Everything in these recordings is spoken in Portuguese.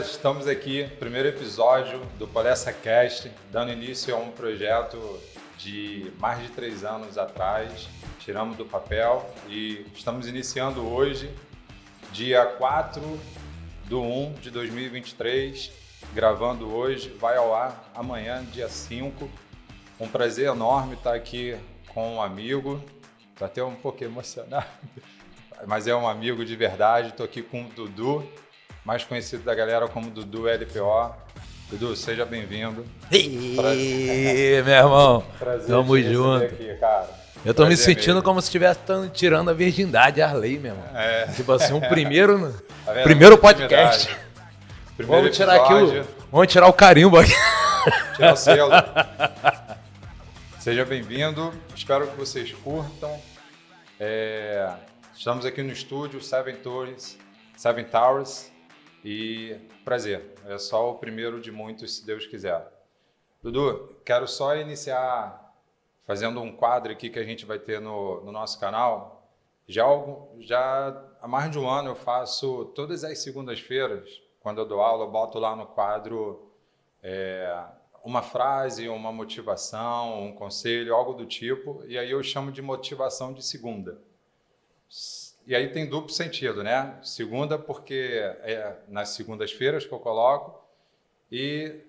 estamos aqui, primeiro episódio do PalestraCast, dando início a um projeto de mais de 3 anos atrás, tiramos do papel e estamos iniciando hoje, dia 4/1/2023, gravando hoje, vai ao ar amanhã, dia 5. Um prazer enorme estar aqui com um amigo, estou até um pouco emocionado, mas é um amigo de verdade. Estou aqui com o Dudu, mais conhecido da galera como Dudu LPO. Dudu, seja bem-vindo. Ih, meu irmão, Prazer tamo te receber junto. aqui, cara. Eu tô me Prazer sentindo mesmo. como se estivesse tirando a virgindade a Arley, meu irmão. É. Tipo assim, o primeiro Tá vendo? primeiro podcast. Primeiro Vamos tirar aqui episódio, vamos tirar o carimbo aqui. tirar o selo. Seja bem-vindo, espero que vocês curtam. Estamos aqui no estúdio Seven Towers e prazer, é só o primeiro de muitos, se Deus quiser. Dudu, quero só iniciar fazendo um quadro aqui que a gente vai ter no nosso canal. Já há mais de um ano eu faço todas as segundas-feiras, quando eu dou aula, eu boto lá no quadro uma frase, uma motivação, um conselho, algo do tipo, e aí eu chamo de motivação de segunda. E aí tem duplo sentido, né? Segunda porque é nas segundas-feiras que eu coloco, e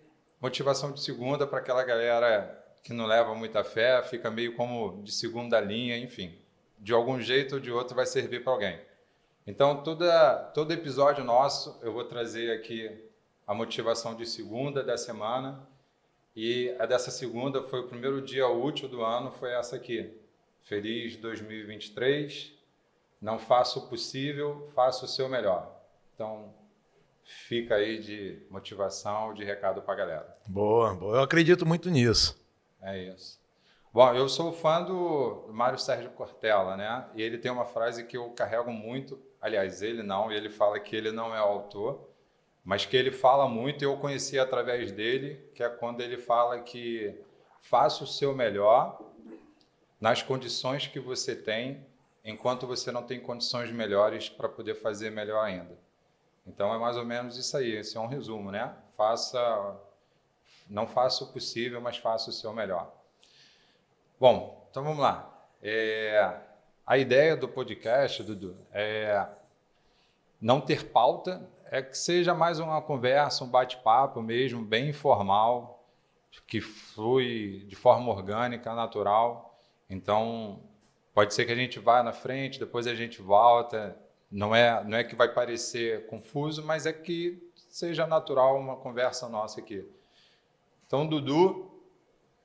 motivação de segunda para aquela galera que não leva muita fé, fica meio como de segunda linha, enfim. De algum jeito ou de outro vai servir para alguém. Então, todo episódio nosso, eu vou trazer aqui a motivação de segunda da semana, e a dessa segunda foi o primeiro dia útil do ano, foi essa aqui. Feliz 2023, não faça o possível, faça o seu melhor. Então, fica aí de motivação, de recado para a galera. Boa, eu acredito muito nisso. É isso. Bom, eu sou fã do Mário Sérgio Cortella, né? E ele tem uma frase que eu carrego muito, aliás, ele fala que ele não é o autor, mas que ele fala muito e eu conheci através dele, que é quando ele fala que faça o seu melhor nas condições que você tem, enquanto você não tem condições melhores para poder fazer melhor ainda. Então é mais ou menos isso aí, esse é um resumo, né? Não faça o possível, mas faça o seu melhor. Bom, então vamos lá. A ideia do podcast, Dudu, é não ter pauta, é que seja mais uma conversa, um bate-papo mesmo, bem informal, que flui de forma orgânica, natural. Então, pode ser que a gente vá na frente, depois a gente volta. Não é que vai parecer confuso, mas é que seja natural uma conversa nossa aqui. Então, Dudu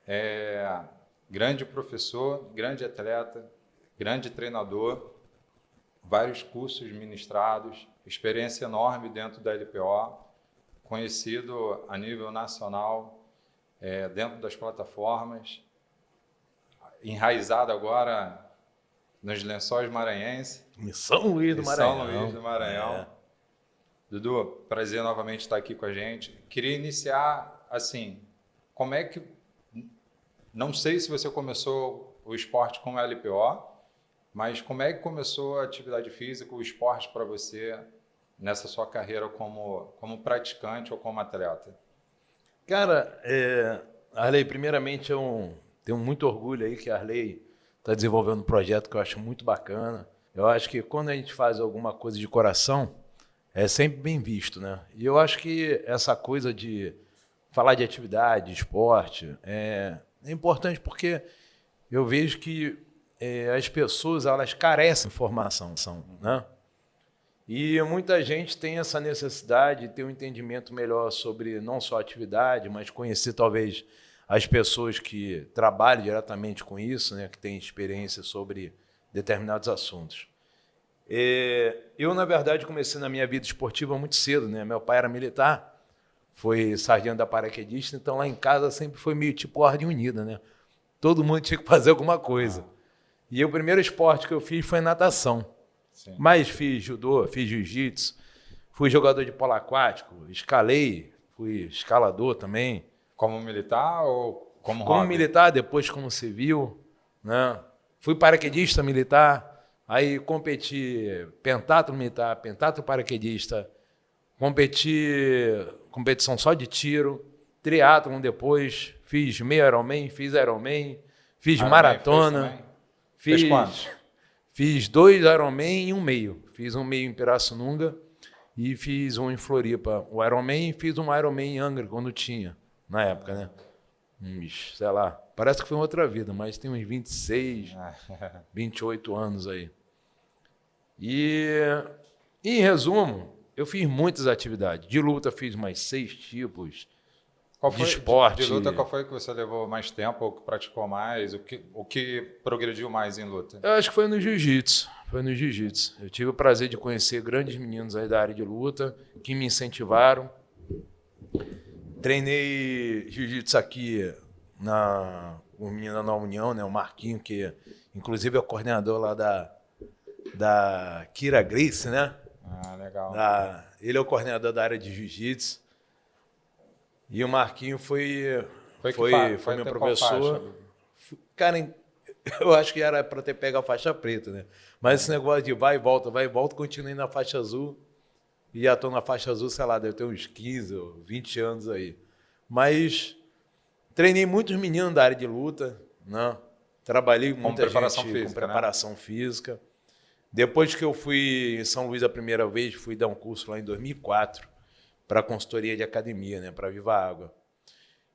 é grande professor, grande atleta, grande treinador, vários cursos ministrados, experiência enorme dentro da LPO, conhecido a nível nacional, dentro das plataformas, enraizado agora nos Lençóis Maranhenses. Em São Luís do Maranhão. São Luís do Maranhão. Dudu, prazer novamente estar aqui com a gente. Queria iniciar assim, como é que... Não sei se você começou o esporte com a LPO, mas como é que começou a atividade física, o esporte para você nessa sua carreira como praticante ou como atleta? Cara, Arley, primeiramente eu tenho muito orgulho aí que a Arley está desenvolvendo um projeto que eu acho muito bacana. Eu acho que quando a gente faz alguma coisa de coração, é sempre bem visto, né? E eu acho que essa coisa de falar de atividade, de esporte, é importante porque eu vejo que as pessoas elas carecem de informação, né? E muita gente tem essa necessidade de ter um entendimento melhor sobre não só a atividade, mas conhecer talvez as pessoas que trabalham diretamente com isso, né, que têm experiência sobre determinados assuntos. Eu, na verdade, comecei na minha vida esportiva muito cedo, né? Meu pai era militar, foi sargento da paraquedista, então lá em casa sempre foi meio tipo ordem unida, né? Todo mundo tinha que fazer alguma coisa. E o primeiro esporte que eu fiz foi natação. Sim. Mas fiz judô, fiz jiu-jitsu, fui jogador de polo aquático, escalei, fui escalador também. Como militar ou como Como hobby? militar, depois como civil, né? Fui paraquedista militar, aí competi pentatlo militar, pentatlo paraquedista, competição só de tiro, triatlon depois, fiz meio Ironman, fiz Ironman, fiz Ironman maratona, fez quantos? Fiz 2 Ironman e um meio. Fiz um meio em Pirassununga e fiz um em Floripa. O Ironman e fiz um Ironman em Angra, quando tinha, na época, né? Sei lá, parece que foi outra vida, mas tem uns 26, 28 anos aí. E, em resumo, eu fiz muitas atividades. De luta fiz mais 6 tipos. Qual foi, de esporte. De luta, qual foi que você levou mais tempo, ou que praticou mais, o que progrediu mais em luta? Eu acho que foi no jiu-jitsu. Foi no jiu-jitsu. Eu tive o prazer de conhecer grandes meninos aí da área de luta, que me incentivaram. Treinei jiu-jitsu aqui com o menino da União, né? O Marquinho, que inclusive é o coordenador lá da Kira Grace, né? Ah, legal. Ele é o coordenador da área de jiu-jitsu. E o Marquinho foi meu professor. Cara, eu acho que era para ter pego a faixa preta, né? Mas esse negócio de vai e volta, continuei na faixa azul. E já estou na faixa azul, sei lá, deve ter uns 15 ou 20 anos aí. Mas treinei muitos meninos da área de luta, né? Trabalhei com muita gente com preparação física. Depois que eu fui em São Luís a primeira vez, fui dar um curso lá em 2004 para consultoria de academia, né? Para Viva Água.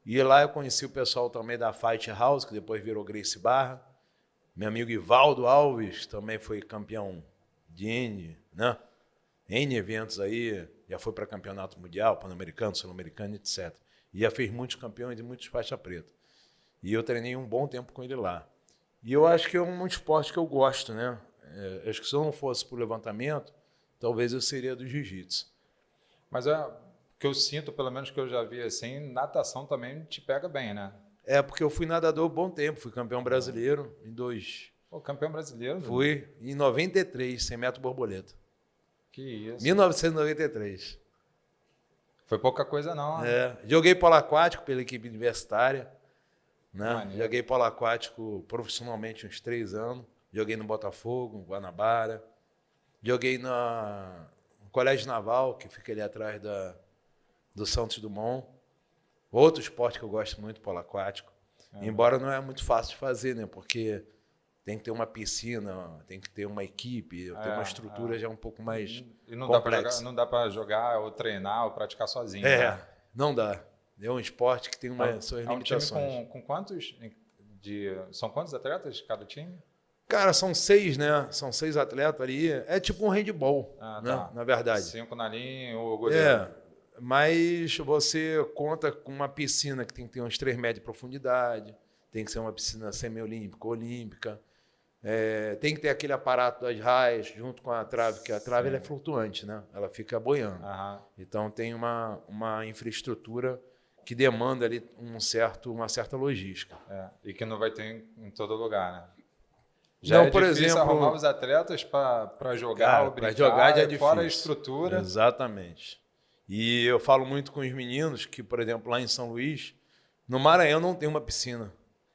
E lá eu conheci o pessoal também da Fight House, que depois virou Gracie Barra. Meu amigo Ivaldo Alves também foi campeão de N, né? N eventos aí, já foi para campeonato mundial, pan-americano, sul-americano, etc. E já fez muitos campeões e muitos faixa preta. E eu treinei um bom tempo com ele lá. E eu acho que é um esporte que eu gosto, né? Acho que se eu não fosse para o levantamento, talvez eu seria do jiu-jitsu. Mas o que eu sinto, pelo menos que eu já vi assim, natação também te pega bem, né? É, porque eu fui nadador um bom tempo, fui campeão brasileiro em 2. Pô, campeão brasileiro? Fui em 93, 100 metros borboleta. Que isso. 1993. Foi pouca coisa não. Joguei polo aquático pela equipe universitária. Né? Joguei polo aquático profissionalmente uns 3 anos. Joguei no Botafogo, no Guanabara. Joguei no Colégio Naval, que fica ali atrás do Santos Dumont. Outro esporte que eu gosto muito, polo aquático. Embora não é muito fácil de fazer, né? Porque tem que ter uma piscina, tem que ter uma equipe, tem uma estrutura já um pouco mais complexa. Não dá para jogar ou treinar ou praticar sozinho. Né? Não dá. É um esporte que tem suas limitações. Um time com quantos? São quantos atletas cada time? Cara, são 6, né? São 6 atletas ali. É tipo um handball, né? Tá. Na verdade. 5 na linha, o goleiro. Mas você conta com uma piscina que tem que ter uns 3 metros de profundidade, tem que ser uma piscina semi-olímpica, olímpica. Tem que ter aquele aparato das raias junto com a trave, porque a trave ela é flutuante, né? Ela fica boiando. Então tem uma infraestrutura que demanda ali uma certa logística. E que não vai ter em todo lugar, né? Já por exemplo, arrumar os atletas para jogar ou brincar, para jogar já é difícil. Fora a estrutura. Exatamente. E eu falo muito com os meninos que, por exemplo, lá em São Luís, no Maranhão não tem uma piscina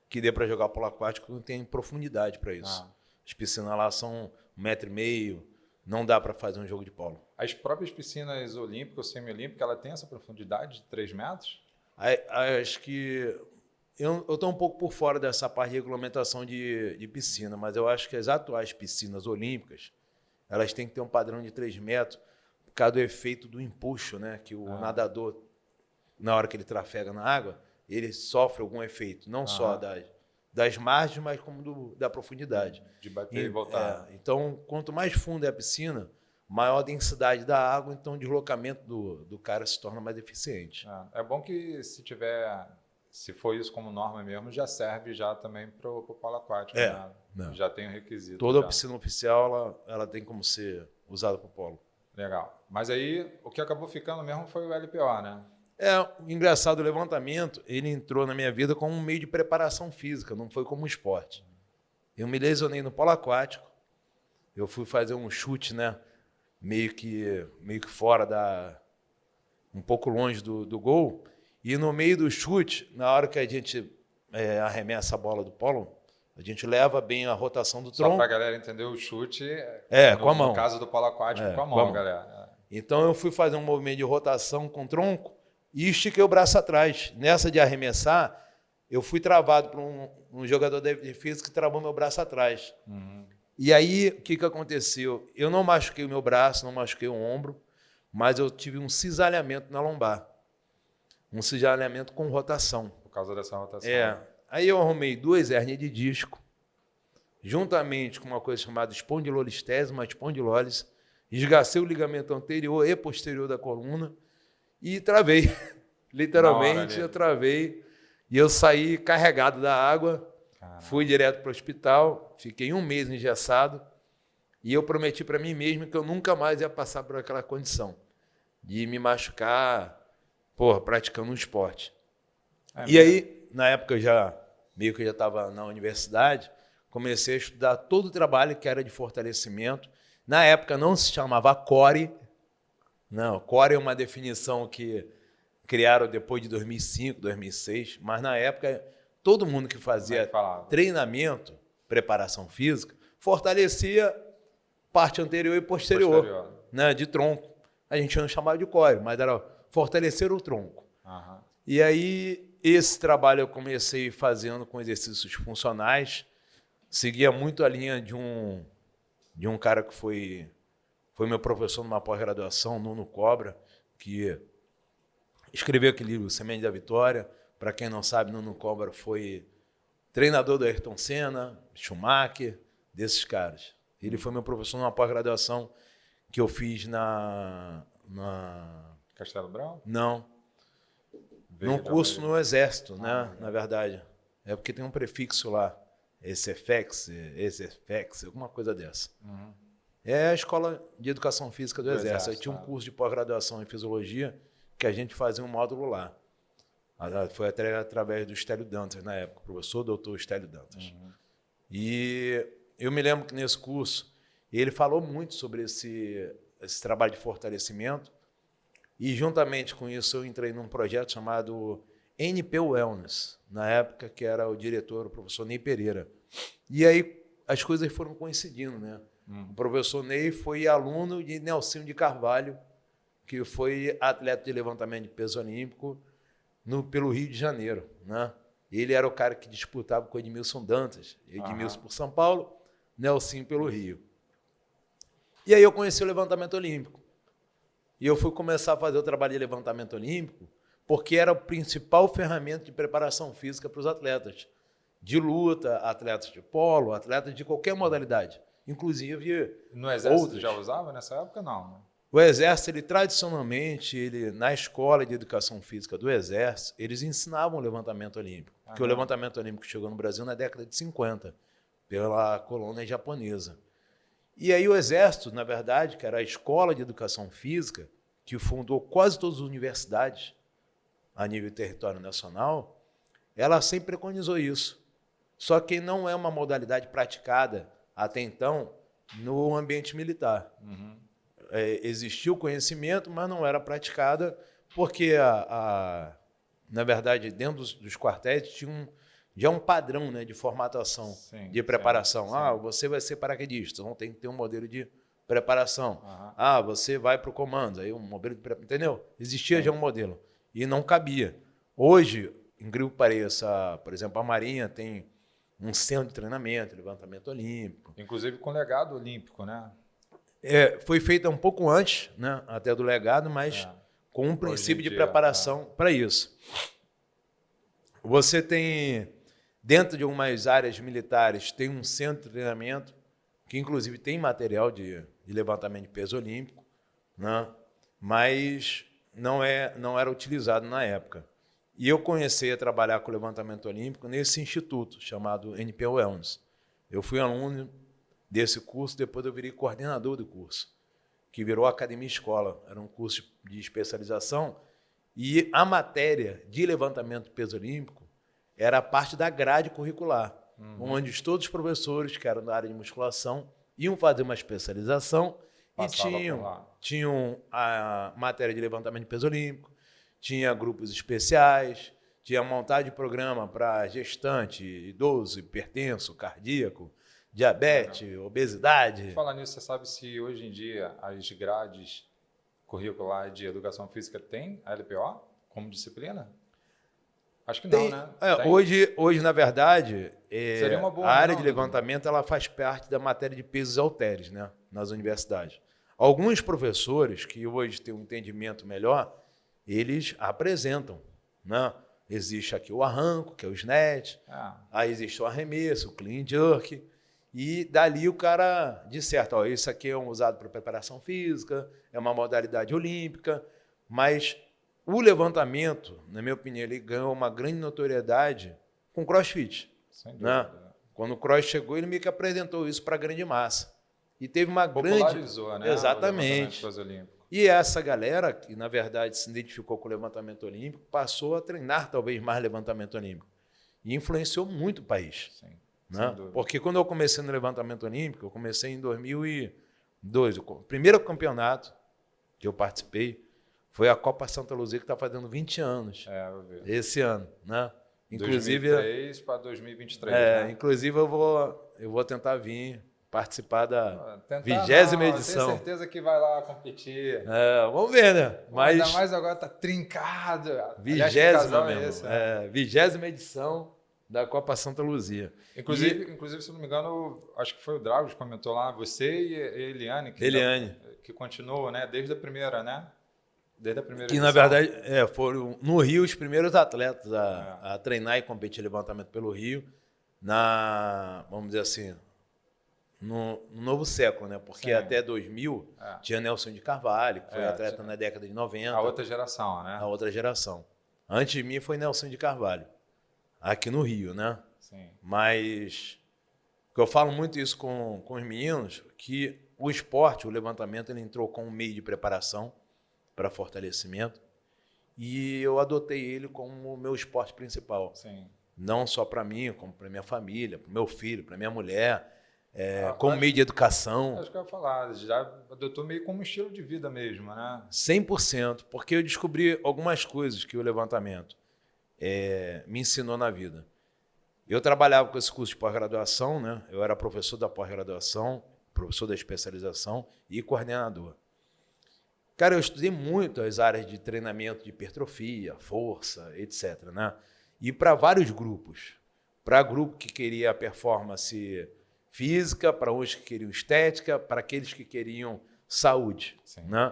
que dê para jogar polo aquático, não tem profundidade para isso. As piscinas lá são 1,5 m, não dá para fazer um jogo de polo. As próprias piscinas olímpicas ou semi-olímpicas, ela tem essa profundidade de 3 metros? Acho que... Eu estou um pouco por fora dessa parte de regulamentação de piscina, mas eu acho que as atuais piscinas olímpicas, elas têm que ter um padrão de 3 metros, por causa do efeito do empuxo, né? Que o nadador, na hora que ele trafega na água, ele sofre algum efeito, não só das margens, mas como da profundidade. De bater e voltar. Então, quanto mais funda é a piscina, maior a densidade da água, então o deslocamento do cara se torna mais eficiente. É bom que se for isso como norma mesmo, já serve já também para o polo aquático. Né? Já tem o requisito. Toda piscina oficial ela tem como ser usada para o polo. Legal. Mas aí o que acabou ficando mesmo foi o LPO, né? Engraçado, o levantamento, ele entrou na minha vida como um meio de preparação física, não foi como um esporte. Eu me lesionei no polo aquático, eu fui fazer um chute, né? Meio que fora um pouco longe do gol, e no meio do chute, na hora que a gente arremessa a bola do polo, a gente leva bem a rotação do tronco. Só para a galera entender, o chute com a mão. No caso do polo aquático, com a mão, galera. Então eu fui fazer um movimento de rotação com tronco e estiquei o braço atrás. Nessa de arremessar, eu fui travado por um jogador de defesa que travou meu braço atrás. E aí, o que aconteceu? Eu não machuquei o meu braço, não machuquei o ombro, mas eu tive um cisalhamento na lombar. Um cisalhamento com rotação. Por causa dessa rotação. Aí eu arrumei 2 hérnias de disco, juntamente com uma coisa chamada espondilolistese, uma espondilólise, esgacei o ligamento anterior e posterior da coluna e travei. Literalmente, eu travei. E eu saí carregado da água, fui direto para o hospital, fiquei 1 mês engessado e eu prometi para mim mesmo que eu nunca mais ia passar por aquela condição de me machucar, praticando um esporte. E aí, na época, eu já estava na universidade, comecei a estudar todo o trabalho que era de fortalecimento. Na época não se chamava CORE. Não, CORE é uma definição que criaram depois de 2005, 2006, mas na época todo mundo que fazia treinamento, preparação física, fortalecia parte anterior e posterior. Né, de tronco. A gente não chamava de core, mas era fortalecer o tronco. E aí esse trabalho eu comecei fazendo com exercícios funcionais, seguia muito a linha de um cara que foi meu professor numa pós-graduação, Nuno Cobra, que escreveu aquele livro, Semente da Vitória. Para quem não sabe, Nuno Cobra foi treinador do Ayrton Senna, Schumacher, desses caras. Ele foi meu professor numa pós-graduação que eu fiz na Castelo Branco? Não. Num curso no Exército, né? Na verdade. É porque tem um prefixo lá. Exefex, alguma coisa dessa. É a Escola de Educação Física do Exército. Aí tinha um curso de pós-graduação em Fisiologia que a gente fazia um módulo lá. Foi até através do Estélio Dantas, na época, professor doutor Estélio Dantas. E eu me lembro que nesse curso ele falou muito sobre esse trabalho de fortalecimento e, juntamente com isso, eu entrei num projeto chamado NP Wellness, na época que era o diretor, o professor Ney Pereira. E aí as coisas foram coincidindo, né? O professor Ney foi aluno de Nelsinho de Carvalho, que foi atleta de levantamento de peso olímpico pelo Rio de Janeiro, né? Ele era o cara que disputava com o Edmilson Dantas. Edmilson por São Paulo, Nelsinho pelo Rio. E aí eu conheci o levantamento olímpico. E eu fui começar a fazer o trabalho de levantamento olímpico porque era a principal ferramenta de preparação física para os atletas. De luta, atletas de polo, atletas de qualquer modalidade. Inclusive no Exército já usava nessa época? Não, né? O Exército, tradicionalmente, na Escola de Educação Física do Exército, eles ensinavam o levantamento olímpico. Porque o levantamento olímpico chegou no Brasil na década de 50, pela colônia japonesa. E aí o Exército, na verdade, que era a Escola de Educação Física, que fundou quase todas as universidades a nível território nacional, ela sempre preconizou isso. Só que não é uma modalidade praticada, até então, no ambiente militar. Existia o conhecimento, mas não era praticada porque, na verdade, dentro dos quartéis tinha já um padrão, né, de formatação, de preparação. Você vai ser paraquedista, então tem que ter um modelo de preparação. Você vai para o comando, aí um modelo de preparação, entendeu? Existia já um modelo e não cabia. Hoje, em incrível que pareça, por exemplo, a Marinha tem um centro de treinamento, levantamento olímpico. Inclusive com legado olímpico, né? Foi feita um pouco antes, né, até do legado, mas com um princípio de preparação para isso. Você tem, dentro de algumas áreas militares, tem um centro de treinamento, que inclusive tem material de levantamento de peso olímpico, né, mas não era utilizado na época. E eu comecei a trabalhar com levantamento olímpico nesse instituto, chamado NP Wellness. Eu fui aluno desse curso, depois eu virei coordenador do curso, que virou Academia Escola. Era um curso de especialização e a matéria de levantamento de peso olímpico era parte da grade curricular, onde todos os professores que eram da área de musculação iam fazer uma especialização e tinham a matéria de levantamento de peso olímpico, tinha grupos especiais, tinha montagem de programa para gestante, idoso, hipertenso, cardíaco, diabetes, obesidade. Falar nisso, você sabe se hoje em dia as grades curricular de educação física tem a LPO como disciplina? Acho que Tem, não, né? hoje, na verdade, Seria uma boa, a área não, de levantamento ela faz parte da matéria de pesos e halteres, né, nas universidades. Alguns professores que hoje têm um entendimento melhor, eles apresentam, né? Existe aqui o arranco, que é o snatch, aí existe o arremesso, o clean jerk, e dali o cara disserta, ó, isso aqui é usado para preparação física, é uma modalidade olímpica, mas o levantamento, na minha opinião, ele ganhou uma grande notoriedade com o CrossFit. Sem dúvida. Né? Quando o Cross chegou, ele meio que apresentou isso para a grande massa. E teve uma popularizou, grande... né? Exatamente. E essa galera, que na verdade se identificou com o levantamento olímpico, passou a treinar talvez mais levantamento olímpico. E influenciou muito o país. Sim, né? Porque quando eu comecei no levantamento olímpico, eu comecei em 2002. O primeiro campeonato que eu participei foi a Copa Santa Luzia, que está fazendo 20 anos. eu vi. Esse ano, né? Inclusive 2003 para 2023. Né? Inclusive eu vou tentar vir participar da 20ª edição. Tenho certeza que vai lá competir. Vamos ver, né? Mas ainda mais agora tá trincado. 20ª mesmo. 20ª edição da Copa Santa Luzia. Inclusive, se não me engano, acho que foi o Drago que comentou lá, você e a Eliane. Que continuou, né? Desde a primeira, né? Desde a primeira edição. Na verdade, foram no Rio os primeiros atletas a treinar e competir levantamento pelo Rio, vamos dizer assim, no novo século, né? Porque Sim. até 2000 tinha Nelson de Carvalho, que foi atleta na década de 90. A outra geração, né? A outra geração. Antes de mim foi Nelson de Carvalho, aqui no Rio, né? Sim. Mas eu falo muito isso com os meninos, que o esporte, o levantamento, ele entrou com um meio de preparação para fortalecimento e eu adotei ele como o meu esporte principal. Sim. Não só para mim, como para minha família, para o meu filho, para minha mulher, como meio de educação. Acho que eu ia falar, já adotou meio como estilo de vida mesmo, né? 100%, porque eu descobri algumas coisas que o levantamento me ensinou na vida. Eu trabalhava com esse curso de pós-graduação, né? Eu era professor da pós-graduação, professor da especialização e coordenador. Cara, eu estudei muito as áreas de treinamento de hipertrofia, força, etc. Né? E para vários grupos. Para grupo que queria performance física, para uns que queriam estética, para aqueles que queriam saúde. Né?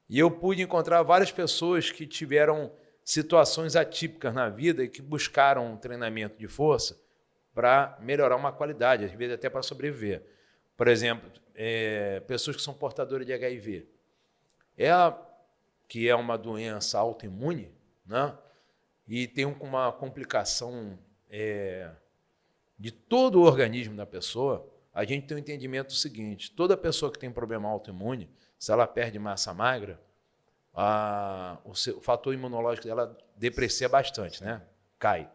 E eu pude encontrar várias pessoas que tiveram situações atípicas na vida e que buscaram um treinamento de força para melhorar uma qualidade, às vezes até para sobreviver. Por exemplo, pessoas que são portadoras de HIV. Que é uma doença autoimune, né? E tem uma complicação de todo o organismo da pessoa. A gente tem um entendimento seguinte: toda pessoa que tem problema autoimune, se ela perde massa magra, o fator imunológico dela deprecia bastante, né? Cai.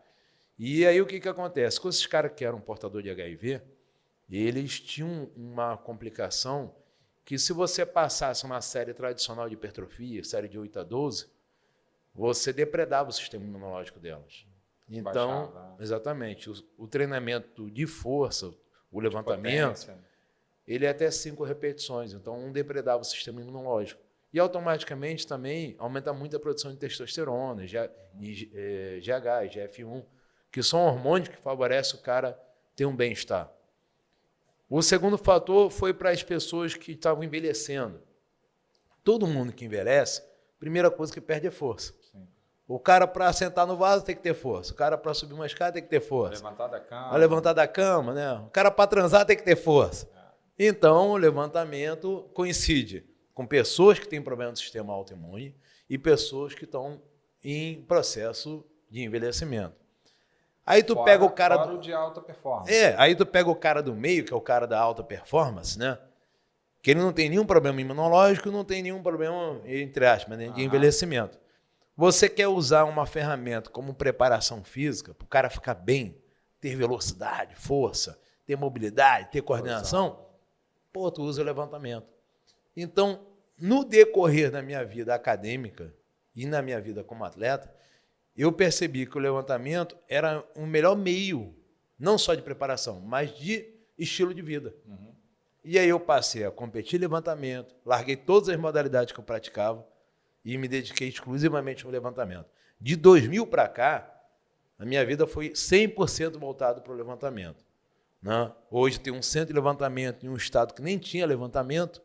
E aí o que acontece? Com esses caras que eram portadores de HIV, eles tinham uma complicação que, se você passasse uma série tradicional de hipertrofia, série de 8 a 12, você depredava o sistema imunológico delas. Então, exatamente, o treinamento de força, o levantamento, ele é até 5 repetições, então depredava o sistema imunológico. E automaticamente também aumenta muito a produção de testosterona, GH, GF1, que são hormônios que favorecem o cara ter um bem-estar. O segundo fator foi para as pessoas que estavam envelhecendo. Todo mundo que envelhece, a primeira coisa que perde é força. Sim. O cara, para sentar no vaso, tem que ter força. O cara, para subir uma escada, tem que ter força. Levantar da cama. Para levantar da cama, né? O cara, para transar, tem que ter força. Então, o levantamento coincide com pessoas que têm problema do sistema autoimune e pessoas que estão em processo de envelhecimento. Aí tu pega o cara fora de alta performance. Aí tu pega o cara do meio, que é o cara da alta performance, né? Que ele não tem nenhum problema imunológico, não tem nenhum problema, entre aspas, né, de envelhecimento. Você quer usar uma ferramenta como preparação física, para o cara ficar bem, ter velocidade, força, ter mobilidade, ter coordenação, tu usa o levantamento. Então, no decorrer da minha vida acadêmica e na minha vida como atleta, eu percebi que o levantamento era o melhor meio, não só de preparação, mas de estilo de vida. E aí eu passei a competir em levantamento, larguei todas as modalidades que eu praticava e me dediquei exclusivamente ao levantamento. De 2000 para cá, a minha vida foi 100% voltada para o levantamento. Né? Hoje tem um centro de levantamento em um estado que nem tinha levantamento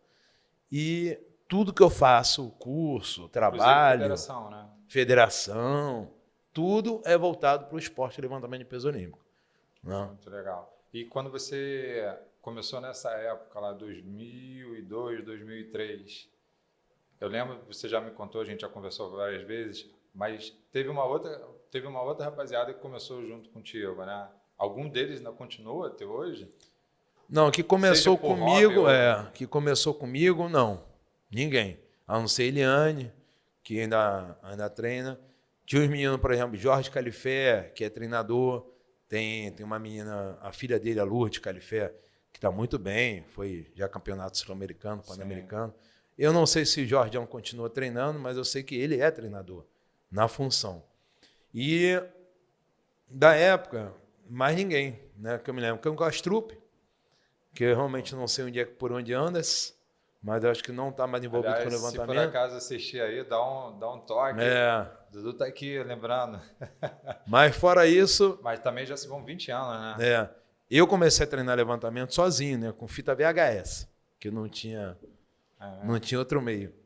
e tudo que eu faço, curso, trabalho, federação, né? Federação, tudo é voltado para o esporte de levantamento de peso olímpico. Né? Muito legal. E quando você começou nessa época, lá 2002, 2003, eu lembro, você já me contou, a gente já conversou várias vezes, mas teve uma outra rapaziada que começou junto contigo, né? Algum deles ainda continua até hoje? Não, que começou comigo, hobby, que começou comigo, não. Ninguém. A não ser Eliane, que ainda treina. Tinha os meninos, por exemplo, Jorge Califé, que é treinador. Tem uma menina, a filha dele, a Lourdes Califé, que está muito bem, foi já campeonato sul-americano, pan-americano. Eu não sei se o Jordião continua treinando, mas eu sei que ele é treinador, na função. E, da época, mais ninguém, né, que eu me lembro. Que é um Castrupe, que eu realmente não sei por onde andas, mas eu acho que não está mais envolvido com o levantamento. Se por acaso assistir aí, dá um toque. Dudu está aqui, lembrando. Mas fora isso... Mas também já se vão 20 anos, né? Eu comecei a treinar levantamento sozinho, né, com fita VHS, que não tinha outro meio.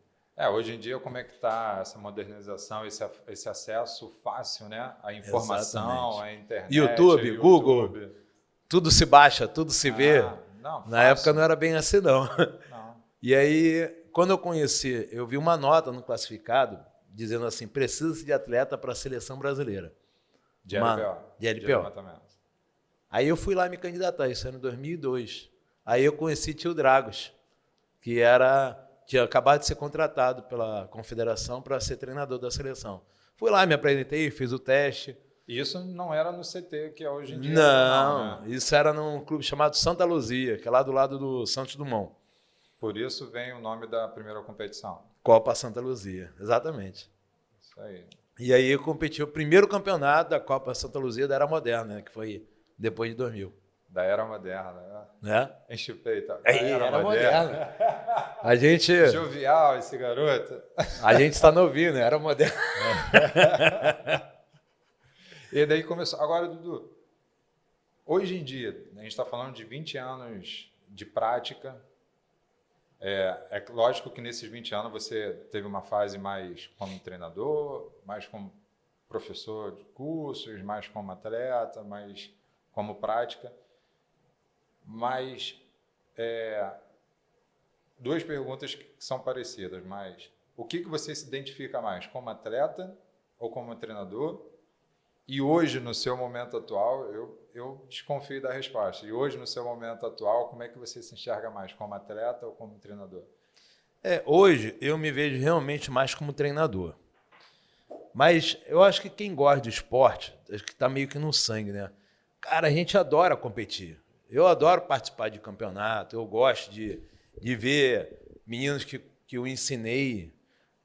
Hoje em dia, como é que está essa modernização, esse acesso fácil, né? A informação, a internet, YouTube, Google, tudo se baixa, tudo se vê. Na época não era bem assim, não. E aí, quando eu conheci, eu vi uma nota no classificado dizendo assim, precisa-se de atleta para a seleção brasileira. De LPO. De LPO. Aí eu fui lá me candidatar, isso era em 2002. Aí eu conheci Tio Dragos, que tinha acabado de ser contratado pela confederação para ser treinador da seleção. Fui lá, me apresentei, fiz o teste. Isso não era no CT, que é hoje em dia. Não, né? Isso era num clube chamado Santa Luzia, que é lá do lado do Santos Dumont. Por isso vem o nome da primeira competição. Copa Santa Luzia, exatamente. Isso aí. E aí eu competi o primeiro campeonato da Copa Santa Luzia da Era Moderna, né, que foi depois de 2000. Da Era Moderna, né? Enche o peito. Era moderna. A gente... Jovial esse garoto. A gente está novinho, né? Era moderna. E daí começou. Agora, Dudu, hoje em dia, a gente está falando de 20 anos de prática. É lógico que nesses 20 anos você teve uma fase mais como treinador, mais como professor de cursos, mais como atleta, mais como prática. Mas duas perguntas que são parecidas, mas o que você se identifica mais, como atleta ou como treinador? E hoje, no seu momento atual, eu desconfio da resposta. E hoje, no seu momento atual, como é que você se enxerga mais, como atleta ou como treinador? Hoje, eu me vejo realmente mais como treinador. Mas eu acho que quem gosta do esporte, acho que está meio que no sangue, né? Cara, a gente adora competir. Eu adoro participar de campeonato, eu gosto de ver meninos que eu ensinei,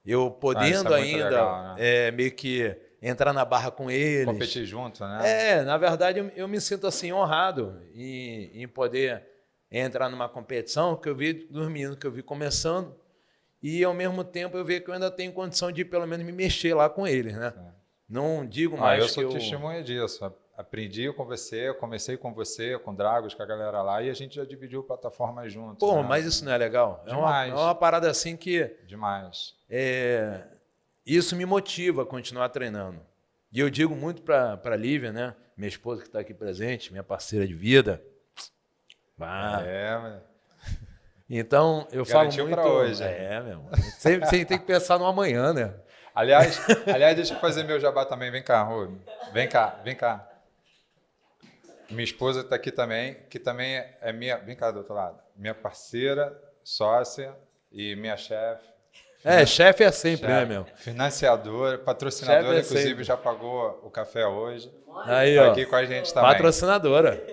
eu podendo ainda legal, né? Meio que entrar na barra com eles. Competir junto, né? Na verdade, eu me sinto assim honrado em poder entrar numa competição que eu vi dos meninos que eu vi começando e, ao mesmo tempo, eu vejo que eu ainda tenho condição de, pelo menos, me mexer lá com eles, né? Não digo mais eu sou testemunha disso. Aprendi com você, comecei com você, com o Dragos, com a galera lá, e a gente já dividiu plataformas juntos. Pô, né? Mas isso não é legal? Demais. É uma parada assim que... Demais. Isso me motiva a continuar treinando. E eu digo muito para a Lívia, né? Minha esposa que está aqui presente, minha parceira de vida. Mano. Então, eu falo muito... para hoje. Meu. Você tem que pensar no amanhã, né? Aliás, deixa eu fazer meu jabá também. Vem cá, Rubio. Vem cá. Minha esposa está aqui também, que também é minha... Vem cá do outro lado. Minha parceira, sócia e minha chefe. Chefe é sempre, né, meu? Financiadora, patrocinadora, inclusive já pagou o café hoje. Aí, tá aqui com a gente também. Patrocinadora.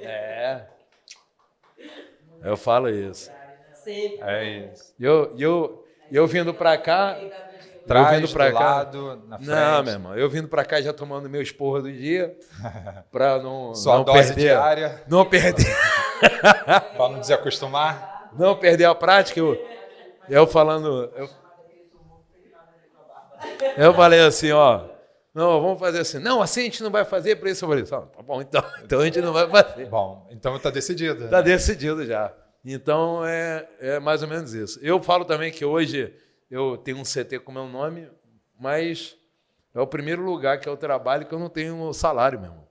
Eu falo isso. Sempre. É isso. Eu vindo para cá... Trás, do lado, na frente. Não, meu irmão. Eu vindo para cá já tomando meu esporro do dia para não Sua dose perder, diária. Não perder. Para não desacostumar. não perder a prática, eu falando... Eu falei assim, ó, não, vamos fazer assim. Não, assim a gente não vai fazer, por isso eu falei, tá bom, então a gente não vai fazer. Bom, então está decidido. Está decidido já. Então, é mais ou menos isso. Eu falo também que hoje eu tenho um CT com meu nome, mas é o primeiro lugar que eu trabalho que eu não tenho salário, meu irmão.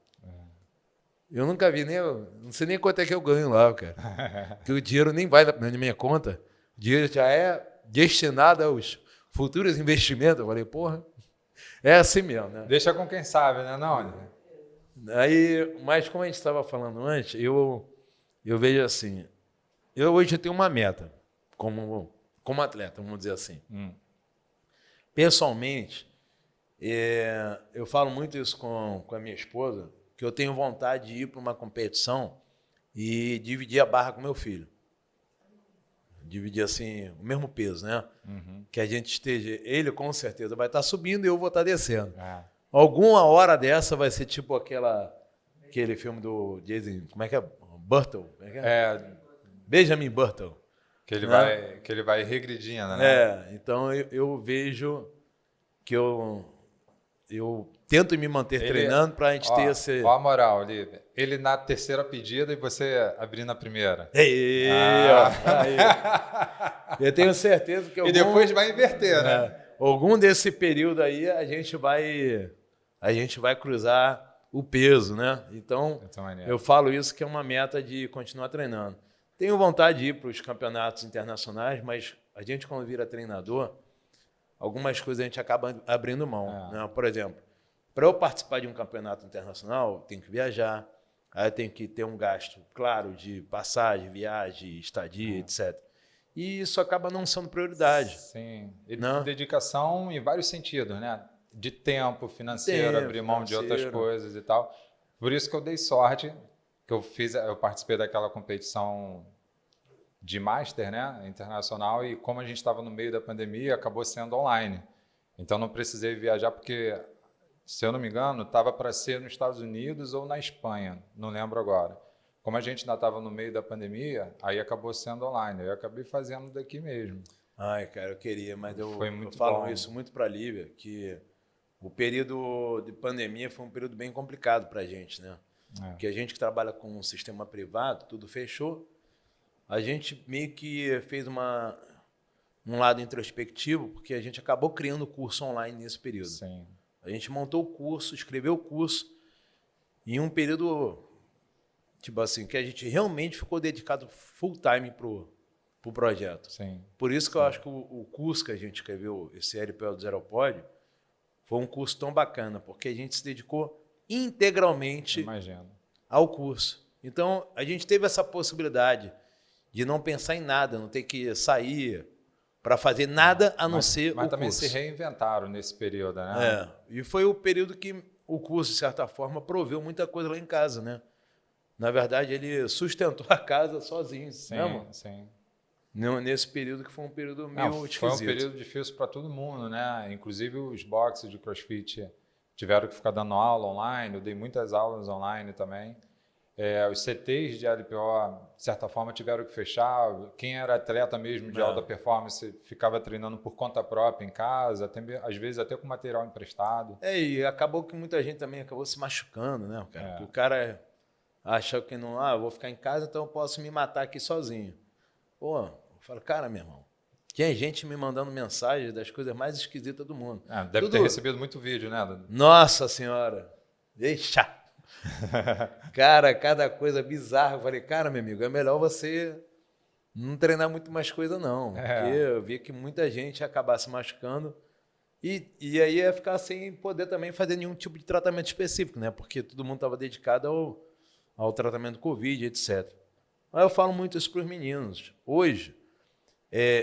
Eu nunca vi nem... Não sei nem quanto é que eu ganho lá, cara. Porque o dinheiro nem vai na minha conta. O dinheiro já é destinado aos futuros investimentos. Eu falei, porra, é assim mesmo, né? Deixa com quem sabe, né, não? Aí, mas como a gente estava falando antes, eu vejo assim, eu hoje tenho uma meta como atleta, vamos dizer assim. Pessoalmente, eu falo muito isso com a minha esposa, que eu tenho vontade de ir para uma competição e dividir a barra com meu filho. Dividir assim, o mesmo peso, né? Que a gente esteja... Ele, com certeza, vai estar subindo e eu vou estar descendo. Alguma hora dessa vai ser tipo aquele filme do Jason... Como é que é? Burton? Benjamin Burton. Que ele vai regredindo, né? Então eu vejo que eu tento me manter treinando para a gente ter esse... Ó a moral, Olívia. Ele na terceira pedida e você abrir na primeira. Aí. Eu tenho certeza que E depois vai inverter, né? Algum desse período aí a gente vai cruzar o peso, né? Então, eu falo isso que é uma meta de continuar treinando. Tenho vontade de ir para os campeonatos internacionais, mas a gente, quando vira treinador, algumas coisas a gente acaba abrindo mão. Né? Por exemplo, para eu participar de um campeonato internacional, eu tenho que viajar, aí eu tenho que ter um gasto, claro, de passagem, viagem, estadia, etc. E isso acaba não sendo prioridade. Sim. E dedicação em vários sentidos, né? De tempo, financeiro, abrir mão de outras coisas e tal. Por isso que eu dei sorte, que eu participei daquela competição de Master, né, internacional, e como a gente estava no meio da pandemia, acabou sendo online. Então não precisei viajar porque, se eu não me engano, estava para ser nos Estados Unidos ou na Espanha, não lembro agora. Como a gente ainda estava no meio da pandemia, aí acabou sendo online. Eu acabei fazendo daqui mesmo. Ai, cara, eu queria, mas eu muito falo bom. isso muito para a Lívia, que o período de pandemia foi um período bem complicado para a gente, né? Porque a gente que trabalha com um sistema privado, tudo fechou. A gente meio que fez um lado introspectivo, porque a gente acabou criando o curso online nesse período. Sim. A gente montou o curso, escreveu o curso, em um período, tipo assim, que a gente realmente ficou dedicado full time pro projeto. Sim. Por isso que eu acho que o curso que a gente escreveu, esse LPO do Zero Pódio, foi um curso tão bacana, porque a gente se dedicou integralmente ao curso. Então, a gente teve essa possibilidade de não pensar em nada, não ter que sair para fazer nada a não ser o curso. Mas também se reinventaram nesse período, né? E foi o período que o curso, de certa forma, proveu muita coisa lá em casa, né? Na verdade, ele sustentou a casa sozinho. Sim, né, sim. Nesse período que foi um período meio esquisito. Foi um período difícil para todo mundo, né? Inclusive os boxes de CrossFit tiveram que ficar dando aula online, eu dei muitas aulas online também. Os CTs de LPO, de certa forma, tiveram que fechar. Quem era atleta mesmo de alta performance ficava treinando por conta própria em casa, às vezes até com material emprestado. E acabou que muita gente também acabou se machucando, né, cara? Porque o cara acha que não, eu vou ficar em casa, então eu posso me matar aqui sozinho. Pô, eu falo, cara, meu irmão, tinha gente me mandando mensagem das coisas mais esquisitas do mundo. Deve ter recebido muito vídeo, né? Nossa Senhora! Eixa! Cara, cada coisa bizarra. Eu falei, cara, meu amigo, é melhor você não treinar muito mais coisa, não. Porque eu vi que muita gente ia acabar se machucando e aí ia ficar sem poder também fazer nenhum tipo de tratamento específico, né? Porque todo mundo estava dedicado ao tratamento do Covid, etc. Mas eu falo muito isso para os meninos. Hoje,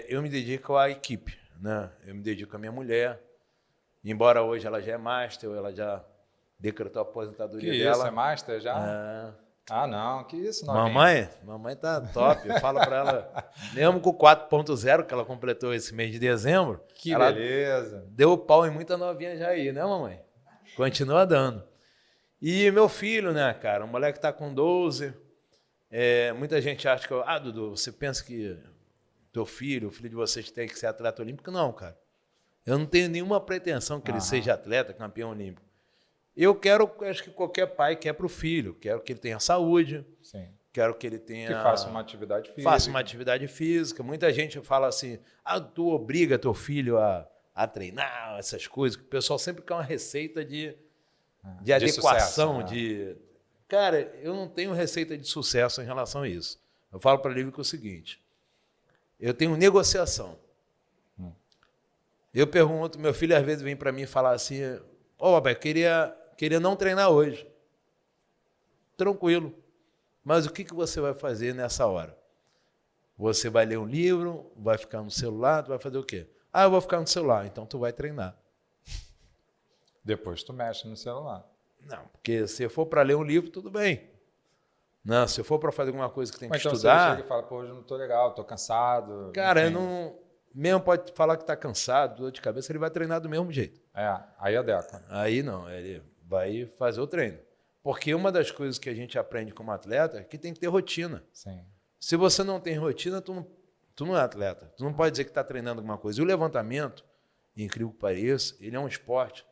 eu me dedico à equipe, né? Eu me dedico à minha mulher. Embora hoje ela já é master, ela já decretou a aposentadoria dela. Que isso, é master já? Não, que isso, não. Mamãe tá top. Eu falo para ela, mesmo com o 4.0 que ela completou esse mês de dezembro, que beleza. Deu pau em muita novinha já aí, né, mamãe? Continua dando. E meu filho, né, cara, o moleque tá com 12. Muita gente acha que Dudu, você pensa que teu filho, o filho de vocês tem que ser atleta olímpico. Não, cara. Eu não tenho nenhuma pretensão que ele seja atleta, campeão olímpico. Eu acho que qualquer pai quer para o filho. Quero que ele tenha saúde. Sim. Quero que ele tenha... Que faça uma atividade física. Faça uma atividade física. Muita gente fala assim, tu obriga teu filho a treinar, essas coisas. O pessoal sempre quer uma receita de adequação, sucesso, Cara, eu não tenho receita de sucesso em relação a isso. Eu falo para a Lívia que é o seguinte, eu tenho negociação. Eu pergunto, meu filho às vezes vem para mim falar assim, papai, queria não treinar hoje. Tranquilo. Mas o que você vai fazer nessa hora? Você vai ler um livro, vai ficar no celular, tu vai fazer o quê? Eu vou ficar no celular, então tu vai treinar. Depois tu mexe no celular. Não, porque se for para ler um livro, tudo bem. Não, se for para fazer alguma coisa que tem que então estudar... você chega e fala, pô, hoje eu não tô legal, tô cansado. Cara, enfim. não... Mesmo pode falar que está cansado, dor de cabeça, ele vai treinar do mesmo jeito. Aí adequa. Aí não, ele vai fazer o treino. Porque uma das coisas que a gente aprende como atleta é que tem que ter rotina. Sim. Se você não tem rotina, tu não é atleta. Tu não pode dizer que está treinando alguma coisa. E o levantamento, incrível que pareça, ele é um esporte.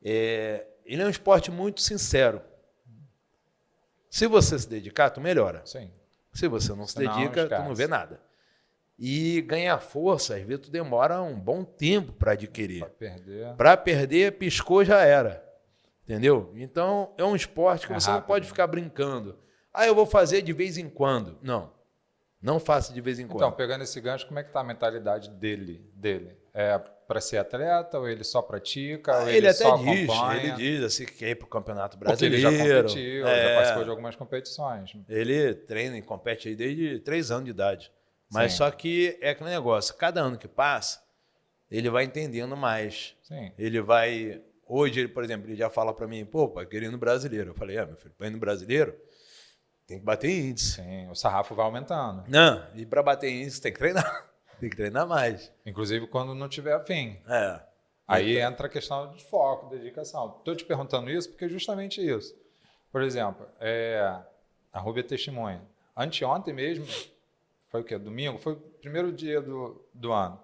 Ele é um esporte muito sincero. Se você se dedicar, tu melhora. Sim. Se você não se dedica, tu não vê nada. E ganhar força, às vezes tu demora um bom tempo para adquirir. Para perder, piscou, já era. Entendeu? Então, é um esporte que você rápido, não pode ficar brincando. Eu vou fazer de vez em quando. Não faça de vez em quando. Então, pegando esse gancho, como é que está a mentalidade dele? É para ser atleta ou ele só pratica? Ou ele até só diz, acompanha? Ele diz assim, que quer ir para o Campeonato Brasileiro. Porque ele já competiu, já participou de algumas competições. Ele treina e compete aí desde 3 anos de idade. Mas só que é aquele negócio, cada ano que passa, ele vai entendendo mais. Sim. Ele vai... Hoje, ele, por exemplo, ele já fala para mim, pô, pai, queria ir no Brasileiro. Eu falei, meu filho, para ir no Brasileiro, tem que bater índice. Sim, o sarrafo vai aumentando. Não, e para bater índice tem que treinar. Tem que treinar mais. Inclusive quando não tiver afim. Aí entra a questão de foco, dedicação. Estou te perguntando isso porque é justamente isso. Por exemplo, a Ruby é testemunha. Anteontem mesmo, foi o quê? Domingo? Foi o primeiro dia do ano.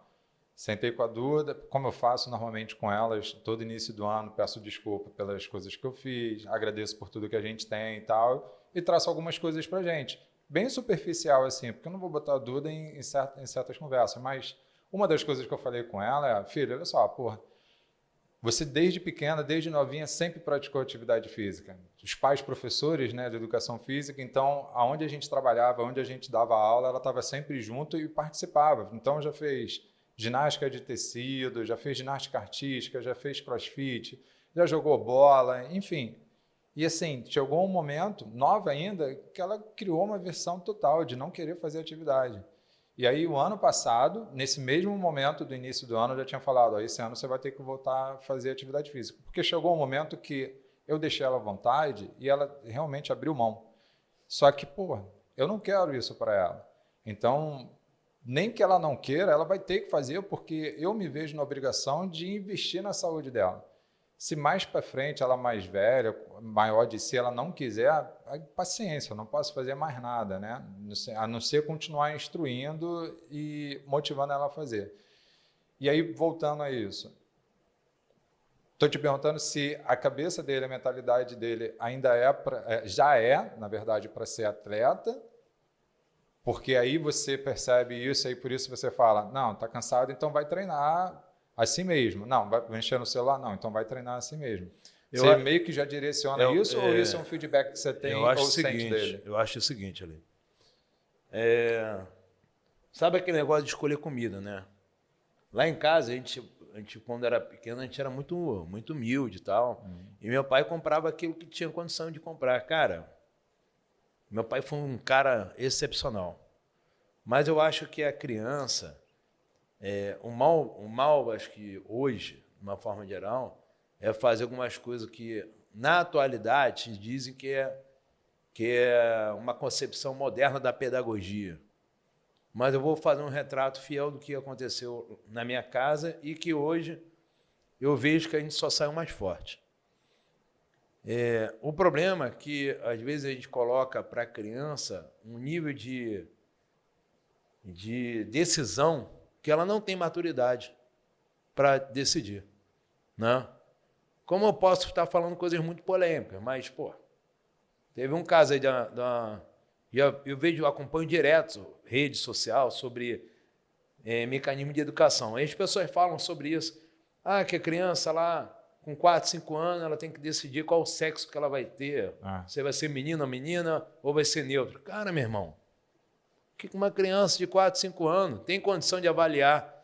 Sentei com a Duda, como eu faço normalmente com elas, todo início do ano, peço desculpa pelas coisas que eu fiz, agradeço por tudo que a gente tem e tal, e traço algumas coisas pra gente. Bem superficial assim, porque eu não vou botar a Duda em certas conversas, mas uma das coisas que eu falei com ela é, filha, olha só, porra, você desde pequena, desde novinha, sempre praticou atividade física. Os pais professores, né, de educação física, então, aonde a gente trabalhava, onde a gente dava aula, ela estava sempre junto e participava. Então, já fez ginástica de tecido, já fez ginástica artística, já fez crossfit, já jogou bola, enfim. E assim, chegou um momento, nova ainda, que ela criou uma versão total de não querer fazer atividade. E aí, o ano passado, nesse mesmo momento do início do ano, eu já tinha falado, esse ano você vai ter que voltar a fazer atividade física. Porque chegou um momento que eu deixei ela à vontade e ela realmente abriu mão. Só que, eu não quero isso para ela. Então, nem que ela não queira, ela vai ter que fazer, porque eu me vejo na obrigação de investir na saúde dela. Se mais para frente, ela mais velha, maior de si, ela não quiser, paciência, eu não posso fazer mais nada, né? A não ser continuar instruindo e motivando ela a fazer. E aí, voltando a isso, estou te perguntando se a cabeça dele, a mentalidade dele ainda já é, na verdade, para ser atleta, porque aí você percebe isso, aí por isso você fala, não, está cansado, então vai treinar assim mesmo. Não, vai mexer no celular? Não, então vai treinar assim mesmo. Você meio que já direciona isso ou isso é um feedback que você tem ou sente dele? Eu acho o seguinte, ali. Sabe aquele negócio de escolher comida, né? Lá em casa, a gente quando era pequeno, a gente era muito, muito humilde e tal. E meu pai comprava aquilo que tinha condição de comprar. Cara, meu pai foi um cara excepcional. Mas eu acho que a criança... o mal, acho que hoje, de uma forma geral, é fazer algumas coisas que, na atualidade, dizem que é uma concepção moderna da pedagogia. Mas eu vou fazer um retrato fiel do que aconteceu na minha casa e que hoje eu vejo que a gente só saiu mais forte. O problema é que, às vezes, a gente coloca para a criança um nível de de decisão que ela não tem maturidade para decidir, né? Como eu posso estar falando coisas muito polêmicas, mas, pô, teve um caso aí eu acompanho direto rede social sobre mecanismo de educação. Aí as pessoas falam sobre isso. Que a criança lá, com 4, 5 anos, ela tem que decidir qual o sexo que ela vai ter. Se vai ser menino ou menina, ou vai ser neutro. Cara, meu irmão, o que uma criança de 4, 5 anos tem condição de avaliar?